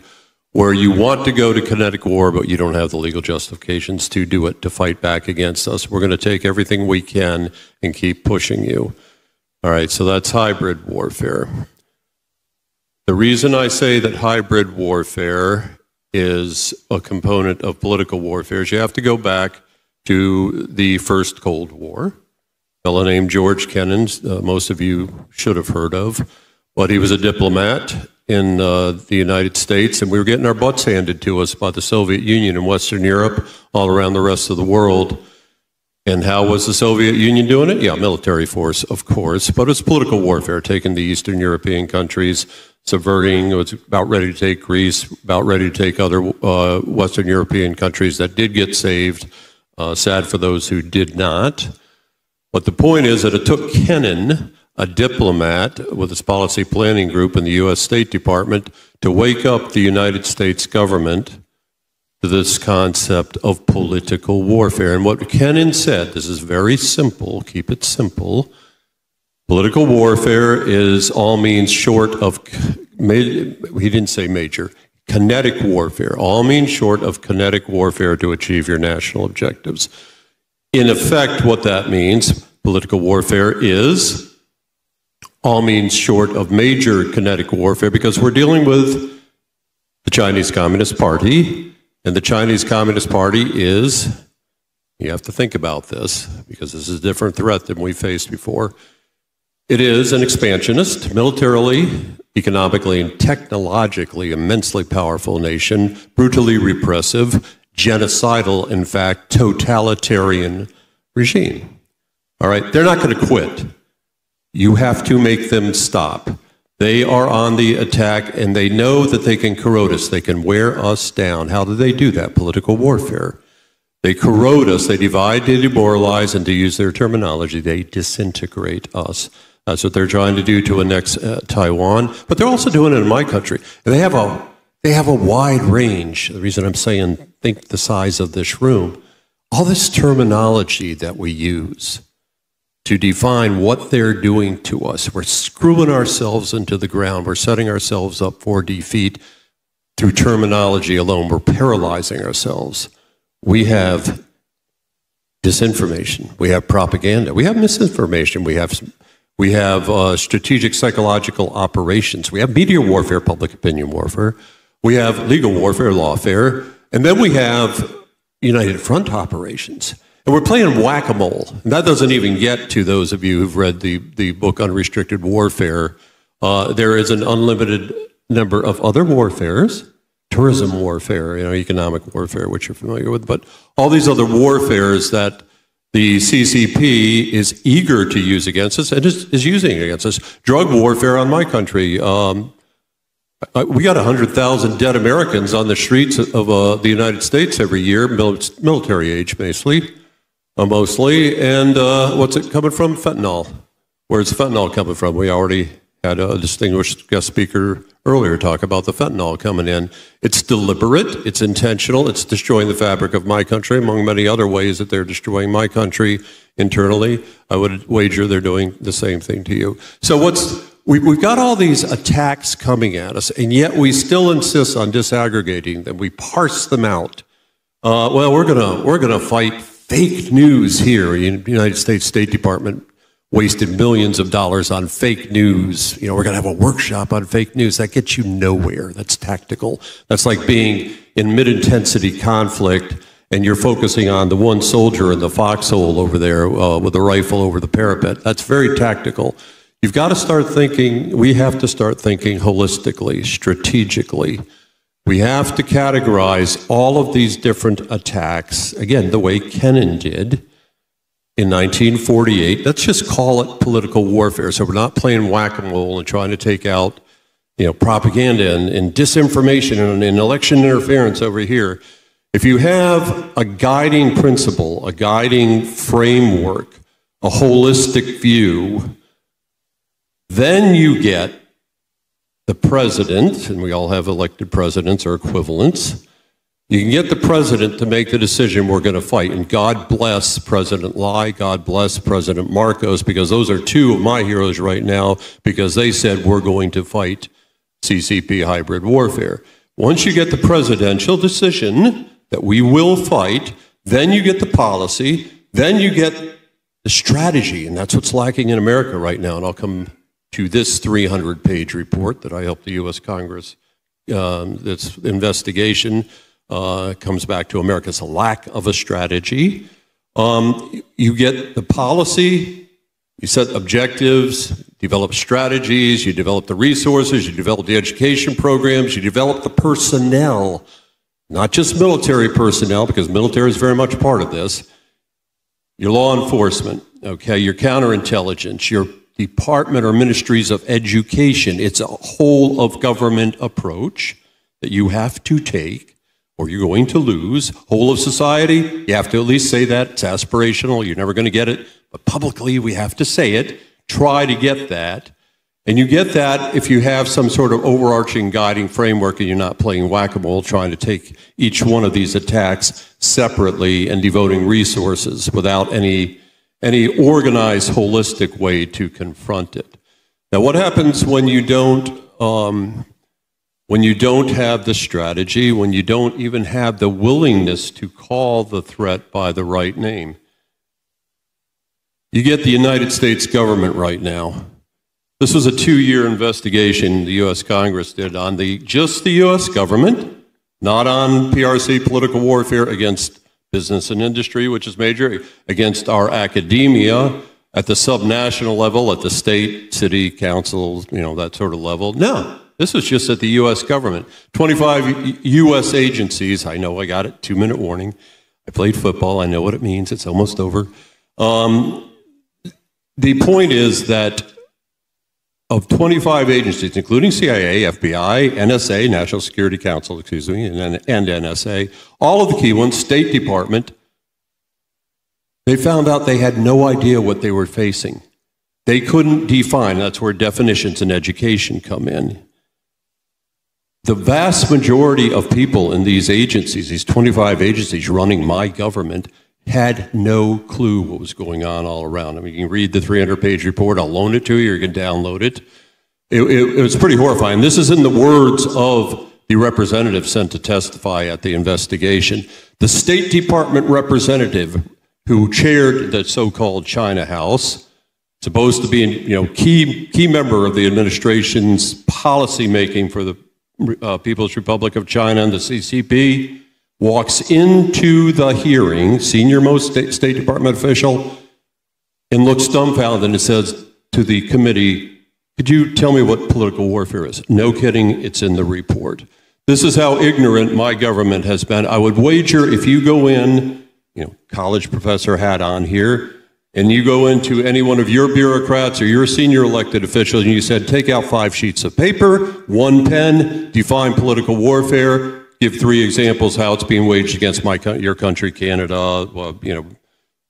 where you want to go to kinetic war, but you don't have the legal justifications to do it, to fight back against us. We're going to take everything we can and keep pushing you. All right, so that's hybrid warfare. The reason I say that hybrid warfare is a component of political warfare is you have to go back to the first Cold War. A fellow named George Kennan, most of you should have heard of, but he was a diplomat in the United States, and we were getting our butts handed to us by the Soviet Union and Western Europe, all around the rest of the world. And how was the Soviet Union doing it? Yeah, military force, of course, but it was political warfare, taking the Eastern European countries, subverting, it was about ready to take Greece, about ready to take other Western European countries that did get saved. Sad for those who did not. But the point is that it took Kennan, a diplomat with his policy planning group in the U.S. State Department, to wake up the United States government to this concept of political warfare. And what Kennan said, this is very simple, keep it simple, political warfare is all means short of, he didn't say major, kinetic warfare, all means short of kinetic warfare to achieve your national objectives. In effect, what that means, political warfare is all means short of major kinetic warfare, because we're dealing with the Chinese Communist Party, and the Chinese Communist Party is, you have to think about this, because this is a different threat than we faced before. It is an expansionist, militarily, economically, and technologically immensely powerful nation, brutally repressive, genocidal, in fact, totalitarian regime. All right, they're not going to quit. You have to make them stop. They are on the attack, and they know that they can corrode us. They can wear us down. How do they do that? Political warfare. They corrode us. They divide, they demoralize, and to use their terminology, they disintegrate us. That's what they're trying to do to annex Taiwan. But they're also doing it in my country. And they have a wide range. The reason I'm saying think the size of this room. All this terminology that we use to define what they're doing to us. We're screwing ourselves into the ground. We're setting ourselves up for defeat through terminology alone. We're paralyzing ourselves. We have disinformation. We have propaganda. We have misinformation. We have strategic psychological operations. We have media warfare, public opinion warfare. We have legal warfare, lawfare. And then we have United Front operations. And we're playing whack-a-mole. And that doesn't even get to those of you who've read the book Unrestricted Warfare. There is an unlimited number of other warfares, tourism warfare, economic warfare, which you're familiar with, but all these other warfares that the CCP is eager to use against us and is using against us. Drug warfare on my country. We got 100,000 dead Americans on the streets of the United States every year, military age mostly. And what's it coming from? Fentanyl. Where's fentanyl coming from? We already had a distinguished guest speaker earlier talk about the fentanyl coming in. It's deliberate, it's intentional, it's destroying the fabric of my country, among many other ways that they're destroying my country internally. I would wager they're doing the same thing to you. So we've got all these attacks coming at us, and yet we still insist on disaggregating them. We parse them out. Well, we're gonna fight fake news here. In the United States State Department wasted millions of dollars on fake news. We're going to have a workshop on fake news. That gets you nowhere. That's tactical. That's like being in mid-intensity conflict and you're focusing on the one soldier in the foxhole over there with a rifle over the parapet. That's very tactical. You've got to start thinking, we have to start thinking holistically, strategically. We have to categorize all of these different attacks, again, the way Kennan did in 1948. Let's just call it political warfare. So we're not playing whack-a-mole and trying to take out, propaganda and disinformation and election interference over here. If you have a guiding principle, a guiding framework, a holistic view, then you get the president, and we all have elected presidents or equivalents. You can get the president to make the decision we're going to fight. And God bless President Lai, God bless President Marcos, because those are two of my heroes right now, because they said we're going to fight CCP hybrid warfare. Once you get the presidential decision that we will fight, then you get the policy, then you get the strategy, and that's what's lacking in America right now. And I'll come to this 300-page report that I helped the U.S. Congress, this investigation, comes back to America's lack of a strategy. You get the policy, you set objectives, develop strategies, you develop the resources, you develop the education programs, you develop the personnel, not just military personnel, because military is very much part of this, your law enforcement, okay, your counterintelligence, your department or ministries of education. It's a whole of government approach that you have to take, or you're going to lose. Whole of society, you have to at least say that. It's aspirational, you're never going to get it, but publicly we have to say it. Try to get that. And you get that if you have some sort of overarching guiding framework and you're not playing whack-a-mole trying to take each one of these attacks separately and devoting resources without any organized, holistic way to confront it. Now, what happens when you don't have the strategy, when you don't even have the willingness to call the threat by the right name? You get the United States government right now. This was a 2-year investigation the U.S. Congress did on just the U.S. government, not on PRC political warfare against business and industry, which is major, against our academia at the subnational level, at the state, city, councils, that sort of level. No, this was just at the U.S. government. 25 U.S. agencies. I know I got it, 2-minute warning. I played football. I know what it means. It's almost over. The point is that of 25 agencies, including CIA, FBI, NSA, National Security Council, and NSA, all of the key ones, State Department, they found out they had no idea what they were facing. They couldn't define. That's where definitions in education come in. The vast majority of people in these agencies, these 25 agencies running my government, had no clue what was going on all around. I mean, you can read the 300-page report. I'll loan it to you. You can download it. It was pretty horrifying. This is in the words of the representative sent to testify at the investigation. The State Department representative who chaired the so-called China House, supposed to be a key member of the administration's policy making for the People's Republic of China and the CCP, walks into the hearing, senior-most State Department official, and looks dumbfounded and says to the committee, could you tell me what political warfare is? No kidding, it's in the report. This is how ignorant my government has been. I would wager if you go in, college professor hat on here, and you go into any one of your bureaucrats or your senior elected officials and you said, take out 5 sheets of paper, 1 pen, define political warfare, give 3 examples how it's being waged against your country, Canada,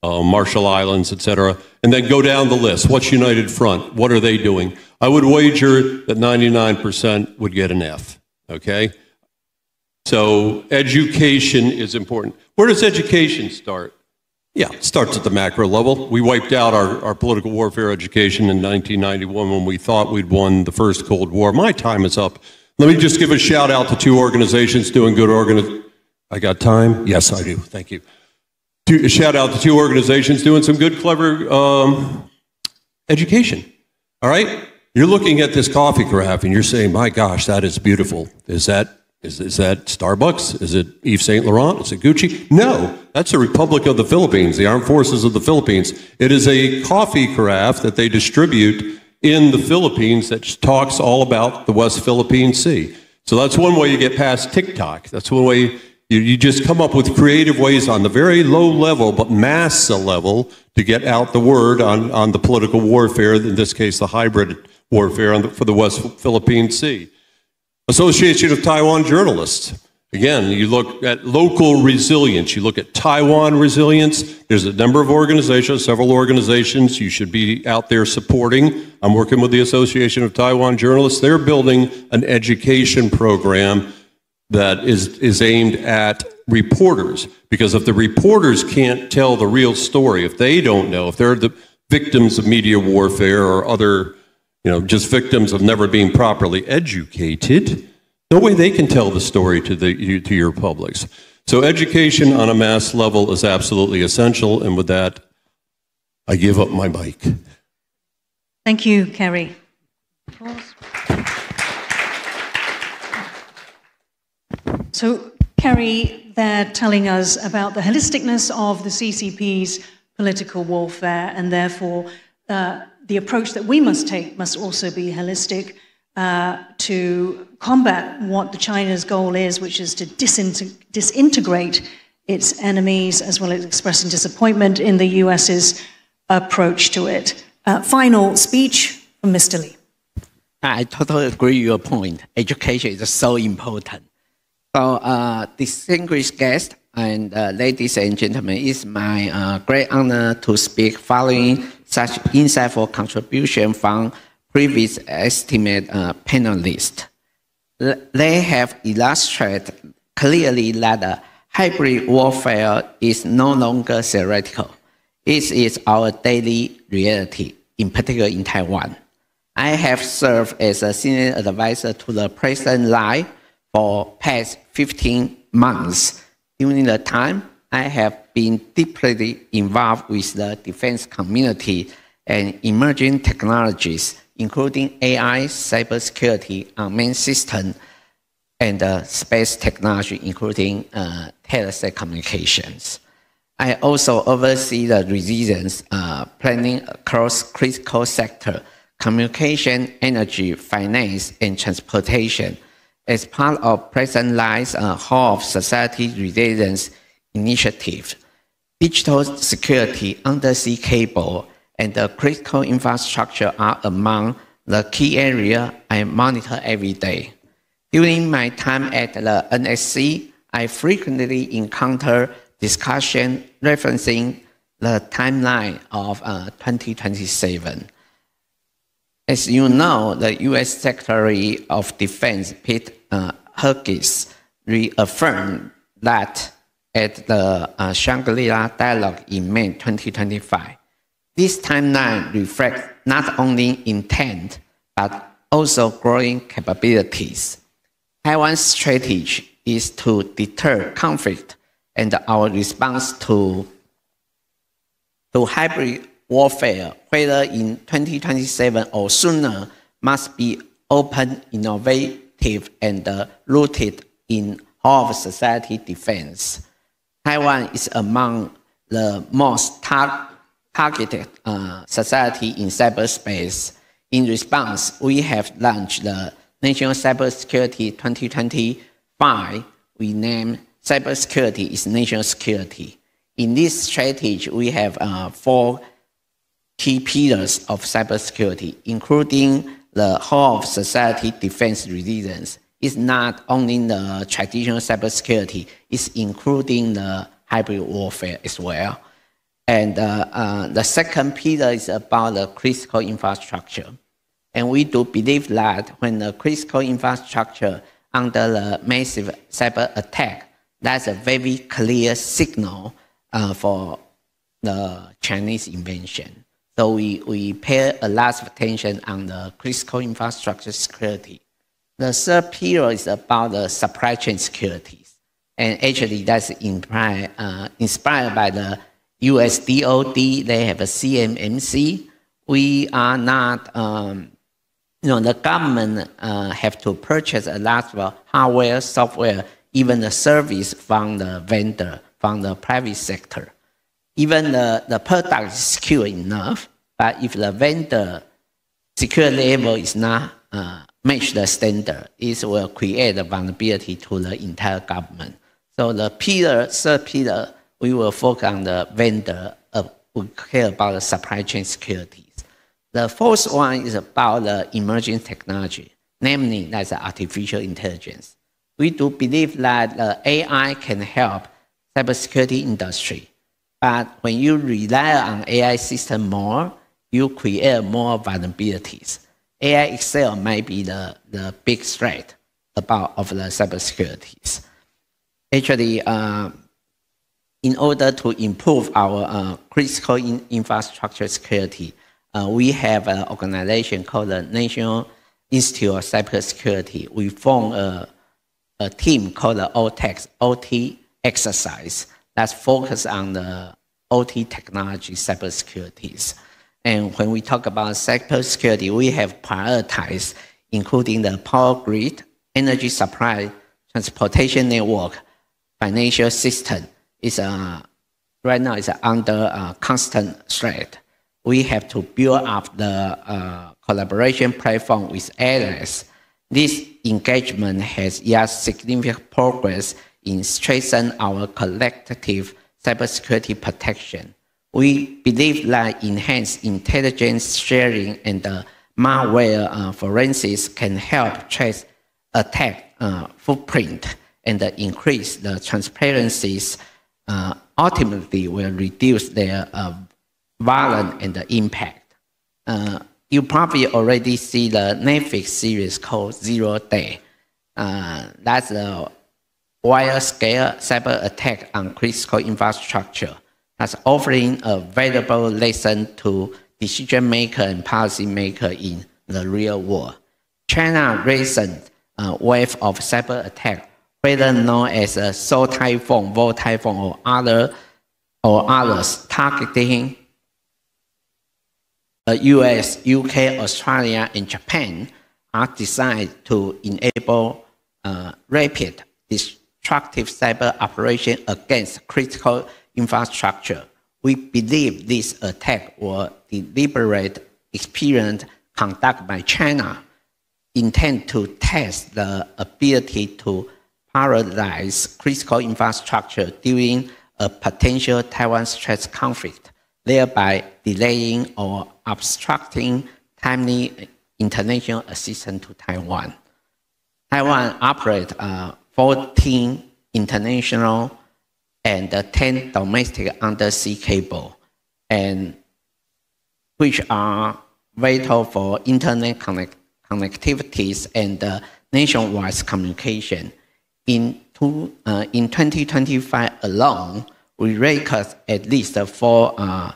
Marshall Islands, etc., and then go down the list. What's United Front? What are they doing? I would wager that 99% would get an F, okay? So education is important. Where does education start? Yeah, it starts at the macro level. We wiped out our political warfare education in 1991 when we thought we'd won the first Cold War. My time is up. Let me just give a shout out to 2 organizations doing good I got time? Yes, I do. Thank you. Shout out to 2 organizations doing some good, clever education. All right? You're looking at this coffee graph and you're saying, my gosh, that is beautiful. Is that Starbucks? Is it Yves Saint Laurent? Is it Gucci? No, that's the Republic of the Philippines, the Armed Forces of the Philippines. It is a coffee carafe that they distribute in the Philippines that talks all about the West Philippine Sea. So that's one way you get past TikTok. That's one way you just come up with creative ways on the very low level, but mass level, to get out the word on the political warfare, in this case, the hybrid warfare for the West Philippine Sea. Association of Taiwan Journalists. Again, you look at local resilience. You look at Taiwan resilience. There's a number of organizations, several organizations you should be out there supporting. I'm working with the Association of Taiwan Journalists. They're building an education program that is aimed at reporters. Because if the reporters can't tell the real story, if they don't know, if they're the victims of media warfare or other just victims of never being properly educated, no way they can tell the story to your publics. So education on a mass level is absolutely essential, and with that, I give up my mic. Thank you, Kerry. So, Kerry, they're telling us about the holisticness of the CCP's political warfare, and therefore the approach that we must take must also be holistic to combat what China's goal is, which is to disintegrate its enemies, as well as expressing disappointment in the US's approach to it. Final speech from Mr. Lee. I totally agree with your point. Education is so important. So, distinguished guests and ladies and gentlemen, it's my great honor to speak following such insightful contribution from previous estimate panelists. They have illustrated clearly that hybrid warfare is no longer theoretical. It is our daily reality, in particular in Taiwan. I have served as a senior advisor to the President Lai for past 15 months. During the time, I have been deeply involved with the defense community and emerging technologies, including AI, cybersecurity, unmanned system, and space technology, including telesat communications. I also oversee the resilience planning across critical sectors, communication, energy, finance, and transportation, as part of President Lai's Hall of Society Resilience Initiative. Digital security, undersea cable, and the critical infrastructure are among the key areas I monitor every day. During my time at the NSC, I frequently encounter discussion referencing the timeline of 2027. As you know, the U.S. Secretary of Defense, Pete Hegseth, reaffirmed that at the Shangri-La Dialogue in May 2025. This timeline reflects not only intent, but also growing capabilities. Taiwan's strategy is to deter conflict, and our response to to hybrid warfare, whether in 2027 or sooner, must be open, innovative, and rooted in whole of society defense. Taiwan is among the most targeted society in cyberspace. In response, we have launched the National Cybersecurity 2025. We named Cybersecurity is National Security. In this strategy, we have 4 key pillars of cybersecurity, including the whole of society defense resilience. It's not only the traditional cybersecurity, it's including the hybrid warfare as well. And the second pillar is about the critical infrastructure. And we do believe that when the critical infrastructure under the massive cyber attack, that's a very clear signal for the Chinese invasion. So we pay a lot of attention on the critical infrastructure security. The third pillar is about the supply chain securities. And actually that's inspired by the US DOD. They have a CMMC. We are not, the government have to purchase a lot of hardware, software, even the service from the vendor, from the private sector. Even the product is secure enough, but if the vendor security level is not match the standard, it will create a vulnerability to the entire government. So the third pillar, we will focus on the vendor, we care about the supply chain securities. The fourth one is about the emerging technology, namely that's artificial intelligence. We do believe that the AI can help cybersecurity industry, but when you rely on AI system more, you create more vulnerabilities. AI itself might be the big threat of the cybersecurities. Actually, in order to improve our critical infrastructure security, we have an organization called the National Institute of Cybersecurity. We formed a team called the OT exercise that's focused on the OT technology cybersecurities. And when we talk about cybersecurity, we have prioritized, including the power grid, energy supply, transportation network, financial system. Right now it's under constant threat. We have to build up the collaboration platform with others. This engagement has yet significant progress in strengthening our collective cybersecurity protection. We believe that enhanced intelligence sharing and malware forensics can help trace attack footprint and increase the transparencies. Ultimately will reduce their violence and the impact. You probably already see the Netflix series called 0 Day. That's a wide-scale cyber attack on critical infrastructure. That's offering a valuable lesson to decision maker and policy maker in the real world. China's recent wave of cyber attack, whether known as a Seoul Typhoon, Vol Typhoon, or others targeting US, UK, Australia, and Japan, are designed to enable rapid, destructive cyber operation against critical infrastructure. We believe this attack was deliberate experiment conducted by China, intended to test the ability to paralyze critical infrastructure during a potential Taiwan Strait conflict, thereby delaying or obstructing timely international assistance to Taiwan. Taiwan operates 14 international and 10 domestic undersea cable, and which are vital for internet connectivities and nationwide communication. In 2025 alone, we record at least 4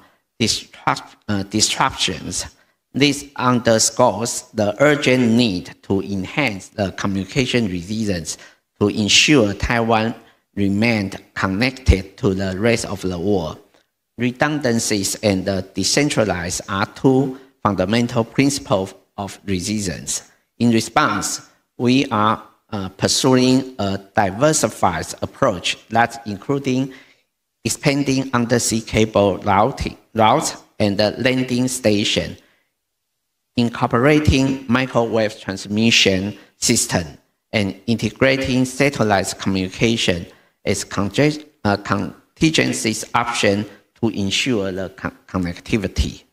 disruptions. This underscores the urgent need to enhance the communication resilience to ensure Taiwan remained connected to the rest of the world. redundancies and decentralized are two fundamental principles of resilience. In response, we are pursuing a diversified approach that's including expanding undersea cable routes and landing station, incorporating microwave transmission system, and integrating satellite communication as contingency option to ensure the connectivity.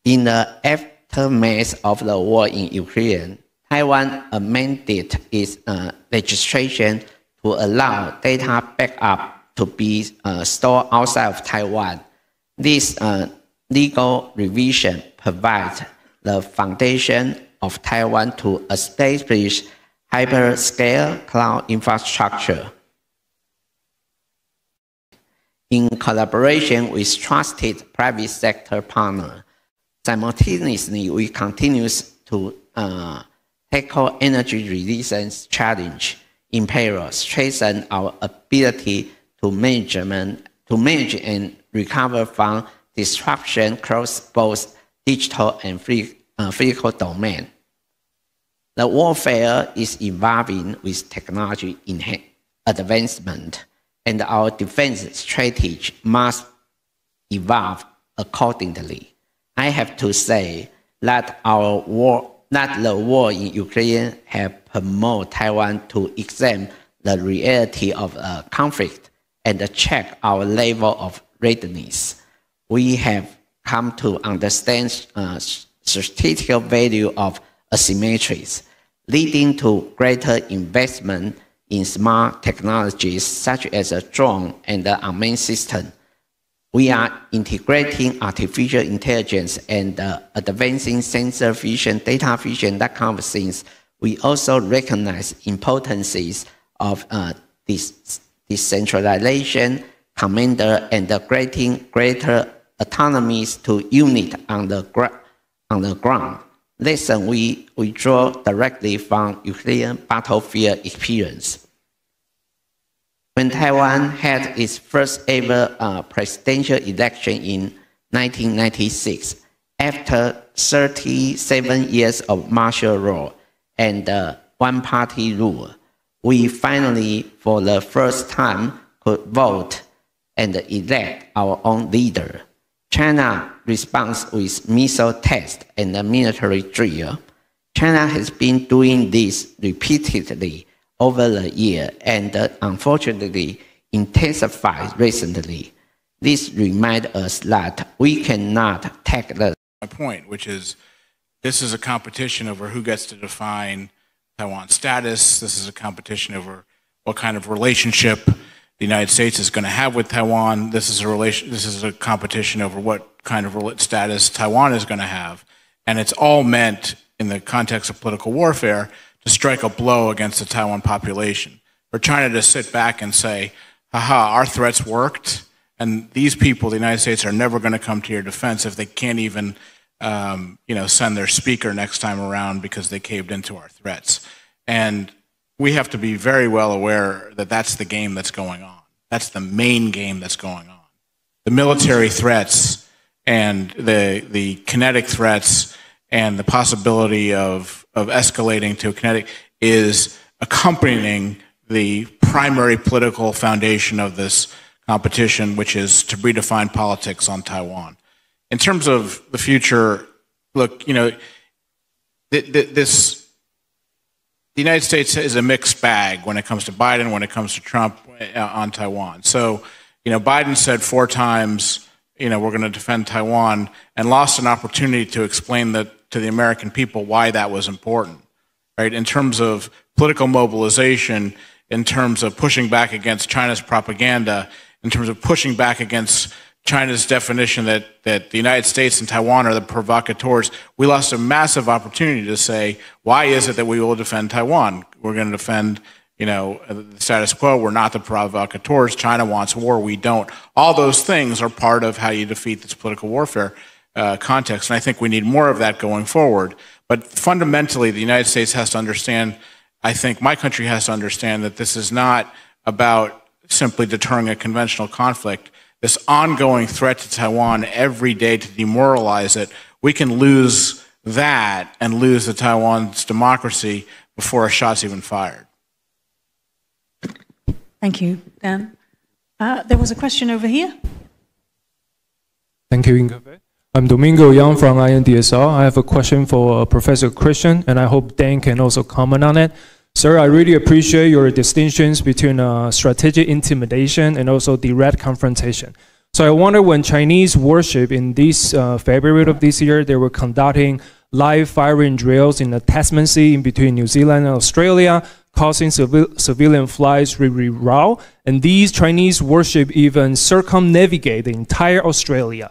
In the aftermath of the war in Ukraine, Taiwan amended its legislation to allow data backup to be stored outside of Taiwan. This legal revision provides the foundation of Taiwan to establish hyperscale cloud infrastructure. In collaboration with trusted private sector partners, simultaneously we continue to tackle energy resilience challenge in parallel, strengthen our ability to manage and recover from disruption across both digital and physical domain. The warfare is evolving with technology advancement, and our defense strategy must evolve accordingly. I have to say that the war in Ukraine has promoted Taiwan to examine the reality of a conflict and check our level of readiness. We have come to understand strategic value of asymmetries, leading to greater investment in smart technologies such as a drone and the unmanned system. We are integrating artificial intelligence and advancing sensor vision, data vision, that kind of things. We also recognize importances of decentralization, commander, and granting greater autonomies to units on the ground. Lesson we draw directly from Ukrainian battlefield experience. When Taiwan had its first ever presidential election in 1996, after 37 years of martial law and one-party rule, we finally, for the first time, could vote and elect our own leader. China responds with missile test and military drill. China has been doing this repeatedly over the year and unfortunately intensified recently. This reminds us that we cannot take the point, which is this is a competition over who gets to define Taiwan's status. This is a competition over what kind of relationship the United States is going to have with Taiwan. This is a competition over what kind of status Taiwan is going to have. And it's all meant in the context of political warfare to strike a blow against the Taiwan population. For China to sit back and say, haha, our threats worked, and these people, the United States, are never going to come to your defense if they can't even send their speaker next time around because they caved into our threats. And we have to be very well aware that that's the game that's going on. That's the main game that's going on. The military threats and the kinetic threats and the possibility of escalating to kinetic is accompanying the primary political foundation of this competition, which is to redefine politics on Taiwan. In terms of the future, look, the United States is a mixed bag when it comes to Biden, when it comes to Trump on Taiwan. So, Biden said 4 times, we're going to defend Taiwan, and lost an opportunity to explain that to the American people why that was important, right? In terms of political mobilization, in terms of pushing back against China's propaganda, in terms of pushing back against China's definition that the United States and Taiwan are the provocateurs, we lost a massive opportunity to say, why is it that we will defend Taiwan? We're going to defend, the status quo. We're not the provocateurs. China wants war. We don't. All those things are part of how you defeat this political warfare context. And I think we need more of that going forward. But fundamentally, the United States has to understand, I think my country has to understand that this is not about simply deterring a conventional conflict. this ongoing threat to Taiwan every day to demoralize it, we can lose that and lose the Taiwan's democracy before a shot's even fired. Thank you, Dan. There was a question over here. Thank you, Inge. I'm Domingo Yang from INDSR. I have a question for Professor Christian, and I hope Dan can also comment on it. Sir, I really appreciate your distinctions between strategic intimidation and also direct confrontation. So I wonder, when Chinese warship in this February of this year, they were conducting live firing drills in the Tasman Sea in between New Zealand and Australia, causing civilian flights reroute, and these Chinese warship even circumnavigate the entire Australia.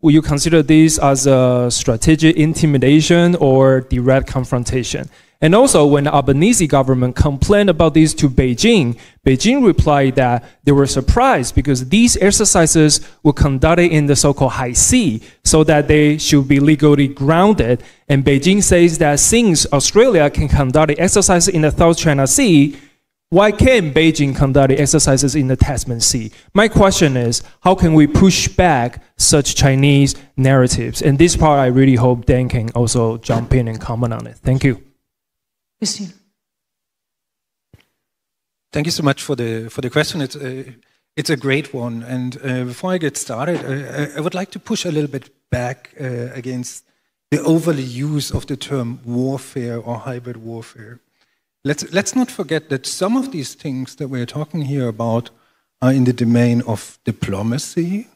Will you consider this as a strategic intimidation or direct confrontation? And also, when the Albanese government complained about this to Beijing, Beijing replied that they were surprised because these exercises were conducted in the so-called high sea, so that they should be legally grounded. And Beijing says that since Australia can conduct the exercises in the South China Sea, why can't Beijing conduct the exercises in the Tasman Sea? My question is, how can we push back such Chinese narratives? And this part, I really hope Dan can also jump in and comment on it. Thank you. Christian. Thank you so much for the question. It's a great one. And before I get started, I would like to push a little bit back against the overly use of the term warfare or hybrid warfare. Let's not forget that some of these things that we're talking here about are in the domain of diplomacy,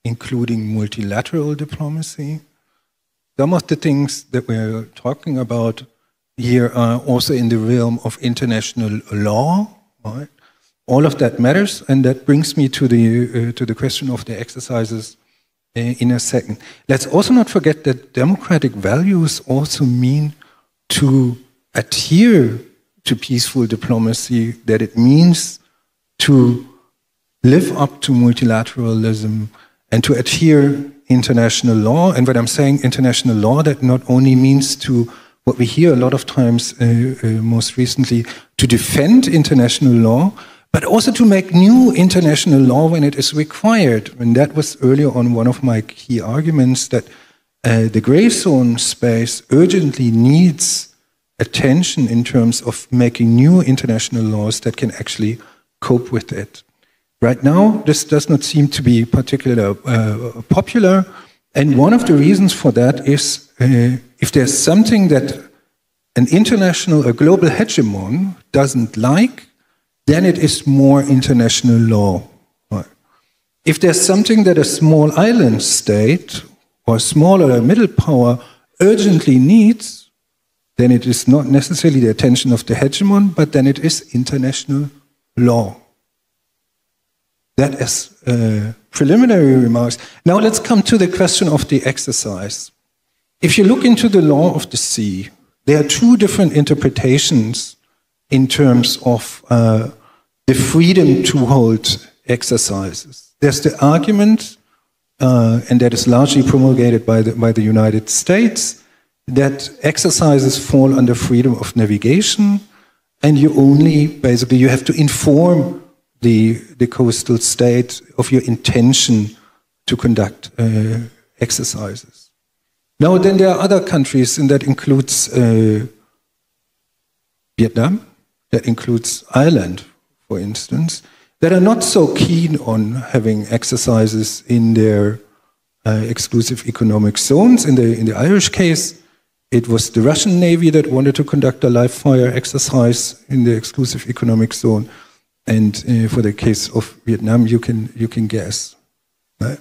including multilateral diplomacy. Some of the things that we're talking about here are also in the realm of international law. Right? All of that matters, and that brings me to the question of the exercises in a second. Let's also not forget that democratic values also mean to adhere to peaceful diplomacy, that it means to live up to multilateralism and to adhere international law. And when I'm saying international law, that not only means to, what we hear a lot of times, most recently, to defend international law, but also to make new international law when it is required. And that was earlier on one of my key arguments, that the gray zone space urgently needs attention in terms of making new international laws that can actually cope with it. Right now, this does not seem to be particularly popular, and one of the reasons for that is if there's something that a global hegemon doesn't like, then it is more international law. Right? If there's something that a small island state or smaller middle power urgently needs, then it is not necessarily the attention of the hegemon, but then it is international law. That is preliminary remarks. Now let's come to the question of the exercise. If you look into the law of the sea, there are two different interpretations in terms of the freedom to hold exercises. There's the argument, and that is largely promulgated by the United States, that exercises fall under freedom of navigation, and you have to inform the coastal state of your intention to conduct exercises. Now, then there are other countries, and that includes Vietnam, that includes Ireland, for instance, that are not so keen on having exercises in their exclusive economic zones. In the Irish case, it was the Russian Navy that wanted to conduct a live fire exercise in the exclusive economic zone. And for the case of Vietnam, you can guess. Right?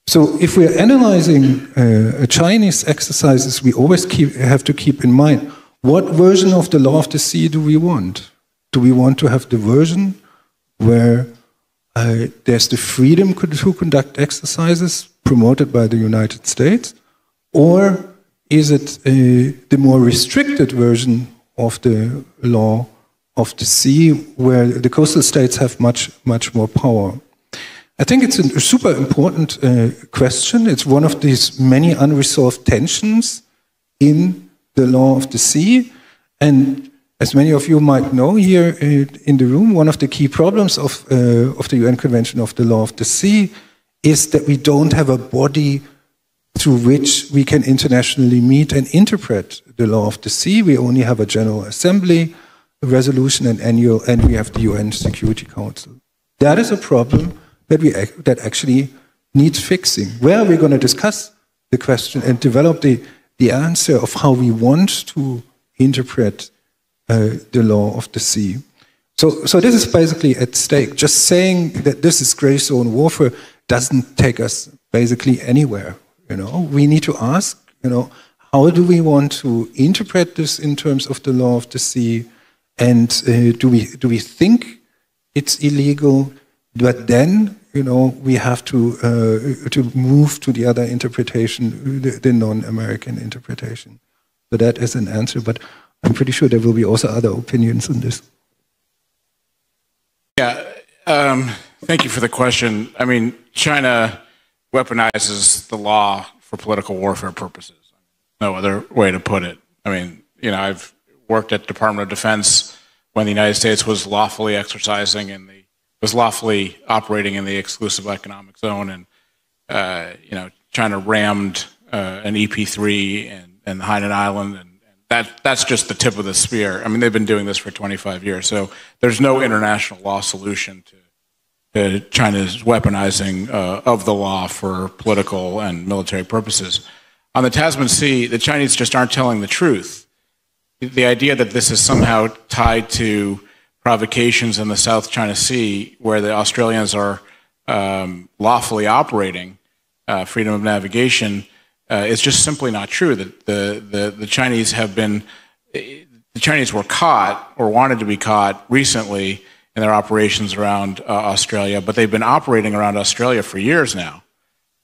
So if we're analyzing Chinese exercises, we always have to keep in mind, what version of the law of the sea do we want? Do we want to have the version where there's the freedom to conduct exercises promoted by the United States? Or is it the more restricted version of the law of the sea, where the coastal states have much more power? I think it's a super important question. It's one of these many unresolved tensions in the law of the sea. And As many of you might know here in the room, one of the key problems of the UN Convention of the Law of the Sea is that we don't have a body through which we can internationally meet and interpret the law of the sea. We only have a General Assembly, a resolution, and annual, and we have the UN Security Council. That is a problem that actually needs fixing. Where we're going to discuss the question and develop the answer of how we want to interpret the law of the sea. So this is basically at stake. Just saying that this is gray zone warfare doesn't take us basically anywhere. We need to ask, how do we want to interpret this in terms of the law of the sea, and do we think it's illegal? But then, we have to move to the other interpretation, the non-American interpretation. So that is an answer, but I'm pretty sure there will be also other opinions on this. Yeah, thank you for the question. I mean, China weaponizes the law for political warfare purposes. No other way to put it. I mean, I've worked at the Department of Defense when the United States was lawfully operating in the exclusive economic zone, and China rammed an EP-3 and the Hainan Island, and that's just the tip of the spear. I mean, they've been doing this for 25 years, so there's no international law solution to China's weaponizing of the law for political and military purposes. On the Tasman Sea, the Chinese just aren't telling the truth. The idea that this is somehow tied to provocations in the South China Sea, where the Australians are lawfully operating freedom of navigation, is just simply not true. That the Chinese were caught or wanted to be caught recently in their operations around Australia, but they've been operating around Australia for years now.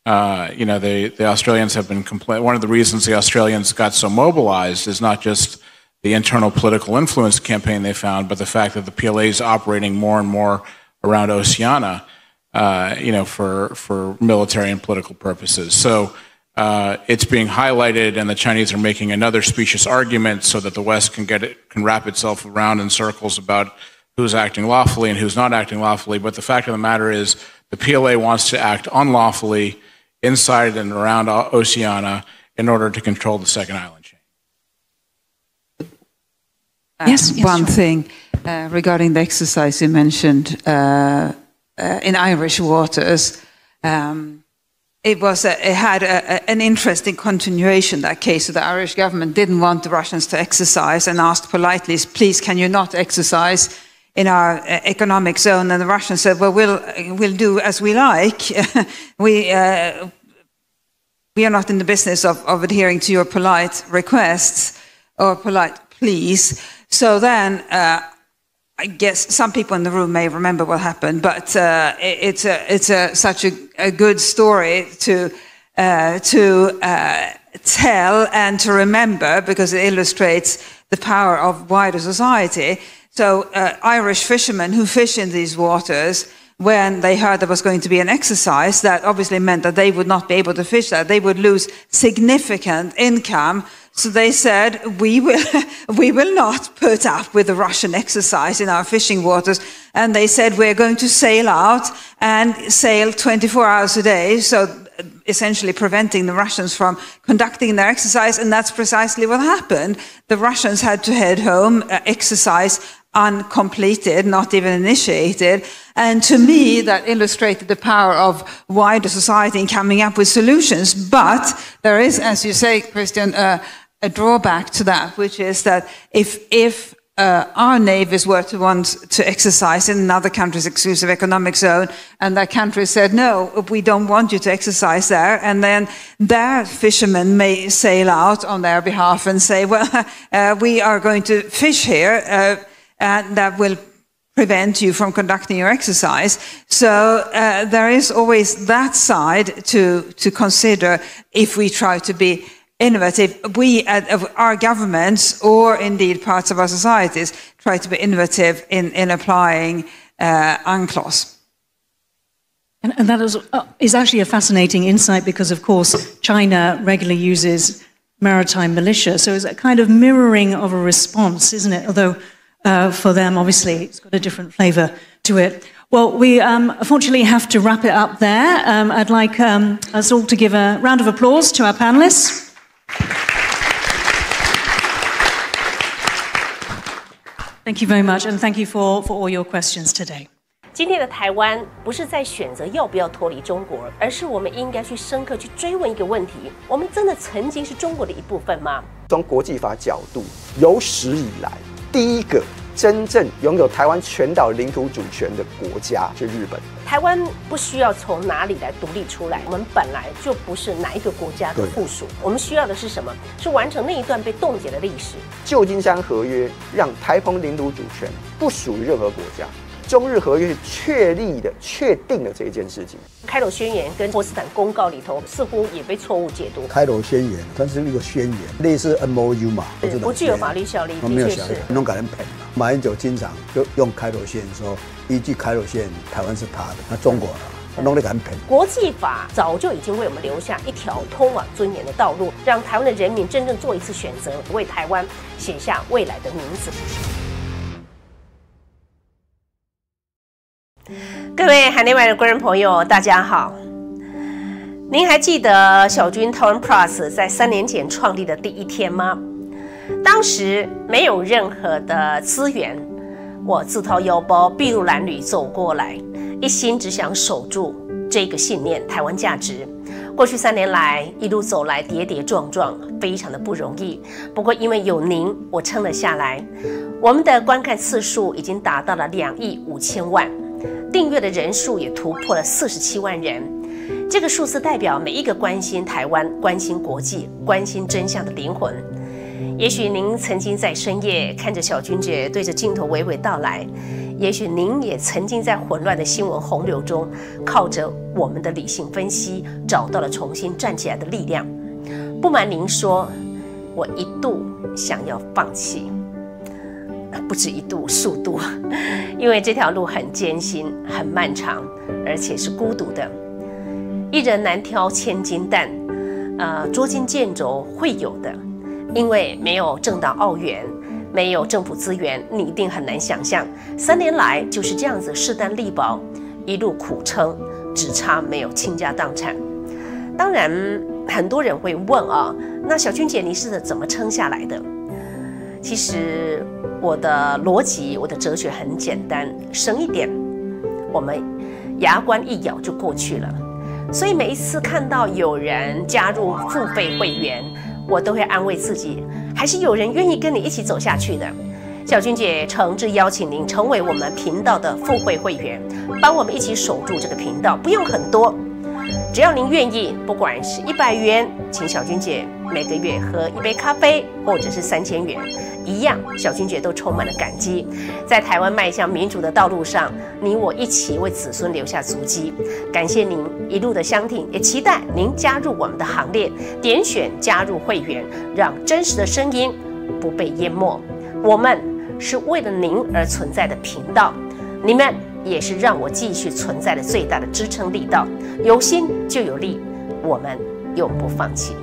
The Australians have been one of the reasons the Australians got so mobilized is not just the internal political influence campaign they found, but the fact that the PLA is operating more and more around Oceania, for military and political purposes. So it's being highlighted, and the Chinese are making another specious argument so that the West can wrap itself around in circles about who's acting lawfully and who's not acting lawfully. But the fact of the matter is the PLA wants to act unlawfully inside and around Oceania in order to control the second island chain. Yes, one thing regarding the exercise you mentioned in Irish waters. It had an interesting continuation, that case. So the Irish government didn't want the Russians to exercise and asked politely, please, can you not exercise in our economic zone? And the Russians said, well, we'll do as we like. We are not in the business of adhering to your polite requests or polite pleas. So then, I guess some people in the room may remember what happened, but it's such a good story to tell and to remember, because it illustrates the power of wider society. So Irish fishermen who fish in these waters, when they heard there was going to be an exercise, that obviously meant that they would not be able to fish that. They would lose significant income. So they said, we will not put up with the Russian exercise in our fishing waters. And they said, we're going to sail out and sail 24 hours a day. So essentially preventing the Russians from conducting their exercise. And that's precisely what happened. The Russians had to head home, exercise uncompleted, not even initiated. And to me, that illustrated the power of wider society in coming up with solutions. But there is, as you say, Christian, a drawback to that, which is that if our navies were to want to exercise in another country's exclusive economic zone, and that country said, no, we don't want you to exercise there, and then their fishermen may sail out on their behalf and say, well, we are going to fish here, and that will prevent you from conducting your exercise. So there is always that side to consider if we try to be innovative. We, our governments, or indeed parts of our societies, try to be innovative in applying UNCLOS. And that is actually a fascinating insight, because, of course, China regularly uses maritime militia. So it's a kind of mirroring of a response, isn't it? Although for them, obviously, it's got a different flavor to it. Well, we unfortunately have to wrap it up there. I'd like us all to give a round of applause to our panelists. Thank you very much, and thank you for all your questions today. 今天的台湾不是在选择要不要脱离中国，而是我们应该去深刻去追问一个问题：我们真的曾经是中国的一部分吗？从国际法角度，有史以来第一个真正拥有台湾全岛领土主权的国家是日本。台湾不需要从哪里来独立出来，我们本来就不是哪一个国家的附属。我们需要的是什么？是完成那一段被冻结的历史。旧金山合约让台澎领土主权不属于任何国家。中日合约是确定了这一件事情。开罗宣言跟波茨坦公告里头似乎也被错误解读。开罗宣言它是一个宣言，类似 MOU 嘛，不具有法律效力，的确是。弄给人骗了。马英九经常就用开罗宣言说，依据开罗宣言，台湾是他的，那中国的。弄得很骗。国际法早就已经为我们留下一条通往尊严的道路，让台湾的人民真正做一次选择，为台湾写下未来的名字。各位海内外的观众朋友，大家好。您还记得小军台湾 Plus 在3年前创立的第一天吗？当时没有任何的资源，我自掏腰包，筚路蓝缕走过来，一心只想守住这个信念——台湾价值。过去3年来，一路走来，跌跌撞撞，非常的不容易。不过因为有您，我撑了下来。我们的观看次数已经达到了2亿5千万。订阅的人数也突破了47万人，这个数字代表每一个关心台湾、关心国际、关心真相的灵魂。也许您曾经在深夜看着小君姐对着镜头娓娓道来，也许您也曾经在混乱的新闻洪流中，靠着我们的理性分析，找到了重新站起来的力量。不瞒您说，我一度想要放弃。不止一度，数度，因为这条路很艰辛、很漫长，而且是孤独的。一人难挑千金担，捉襟见肘会有的，因为没有政党澳元，没有政府资源，你一定很难想象。3年来就是这样子势单力薄，一路苦撑，只差没有倾家荡产。当然，很多人会问啊，那小君姐你是怎么撑下来的？其实我的逻辑，我的哲学很简单，省一点，我们牙关一咬就过去了。所以每一次看到有人加入付费会员，我都会安慰自己，还是有人愿意跟你一起走下去的。小君姐诚挚邀请您成为我们频道的付费会员，帮我们一起守住这个频道，不用很多。只要您愿意，不管是100元，请小君姐每个月喝一杯咖啡，或者是3000元，一样，小君姐都充满了感激。在台湾迈向民主的道路上，你我一起为子孙留下足迹。感谢您一路的相挺，也期待您加入我们的行列，点选加入会员，让真实的声音不被淹没。我们是为了您而存在的频道，你们也是让我继续存在的最大的支撑力道。有心就有力，我们永不放弃。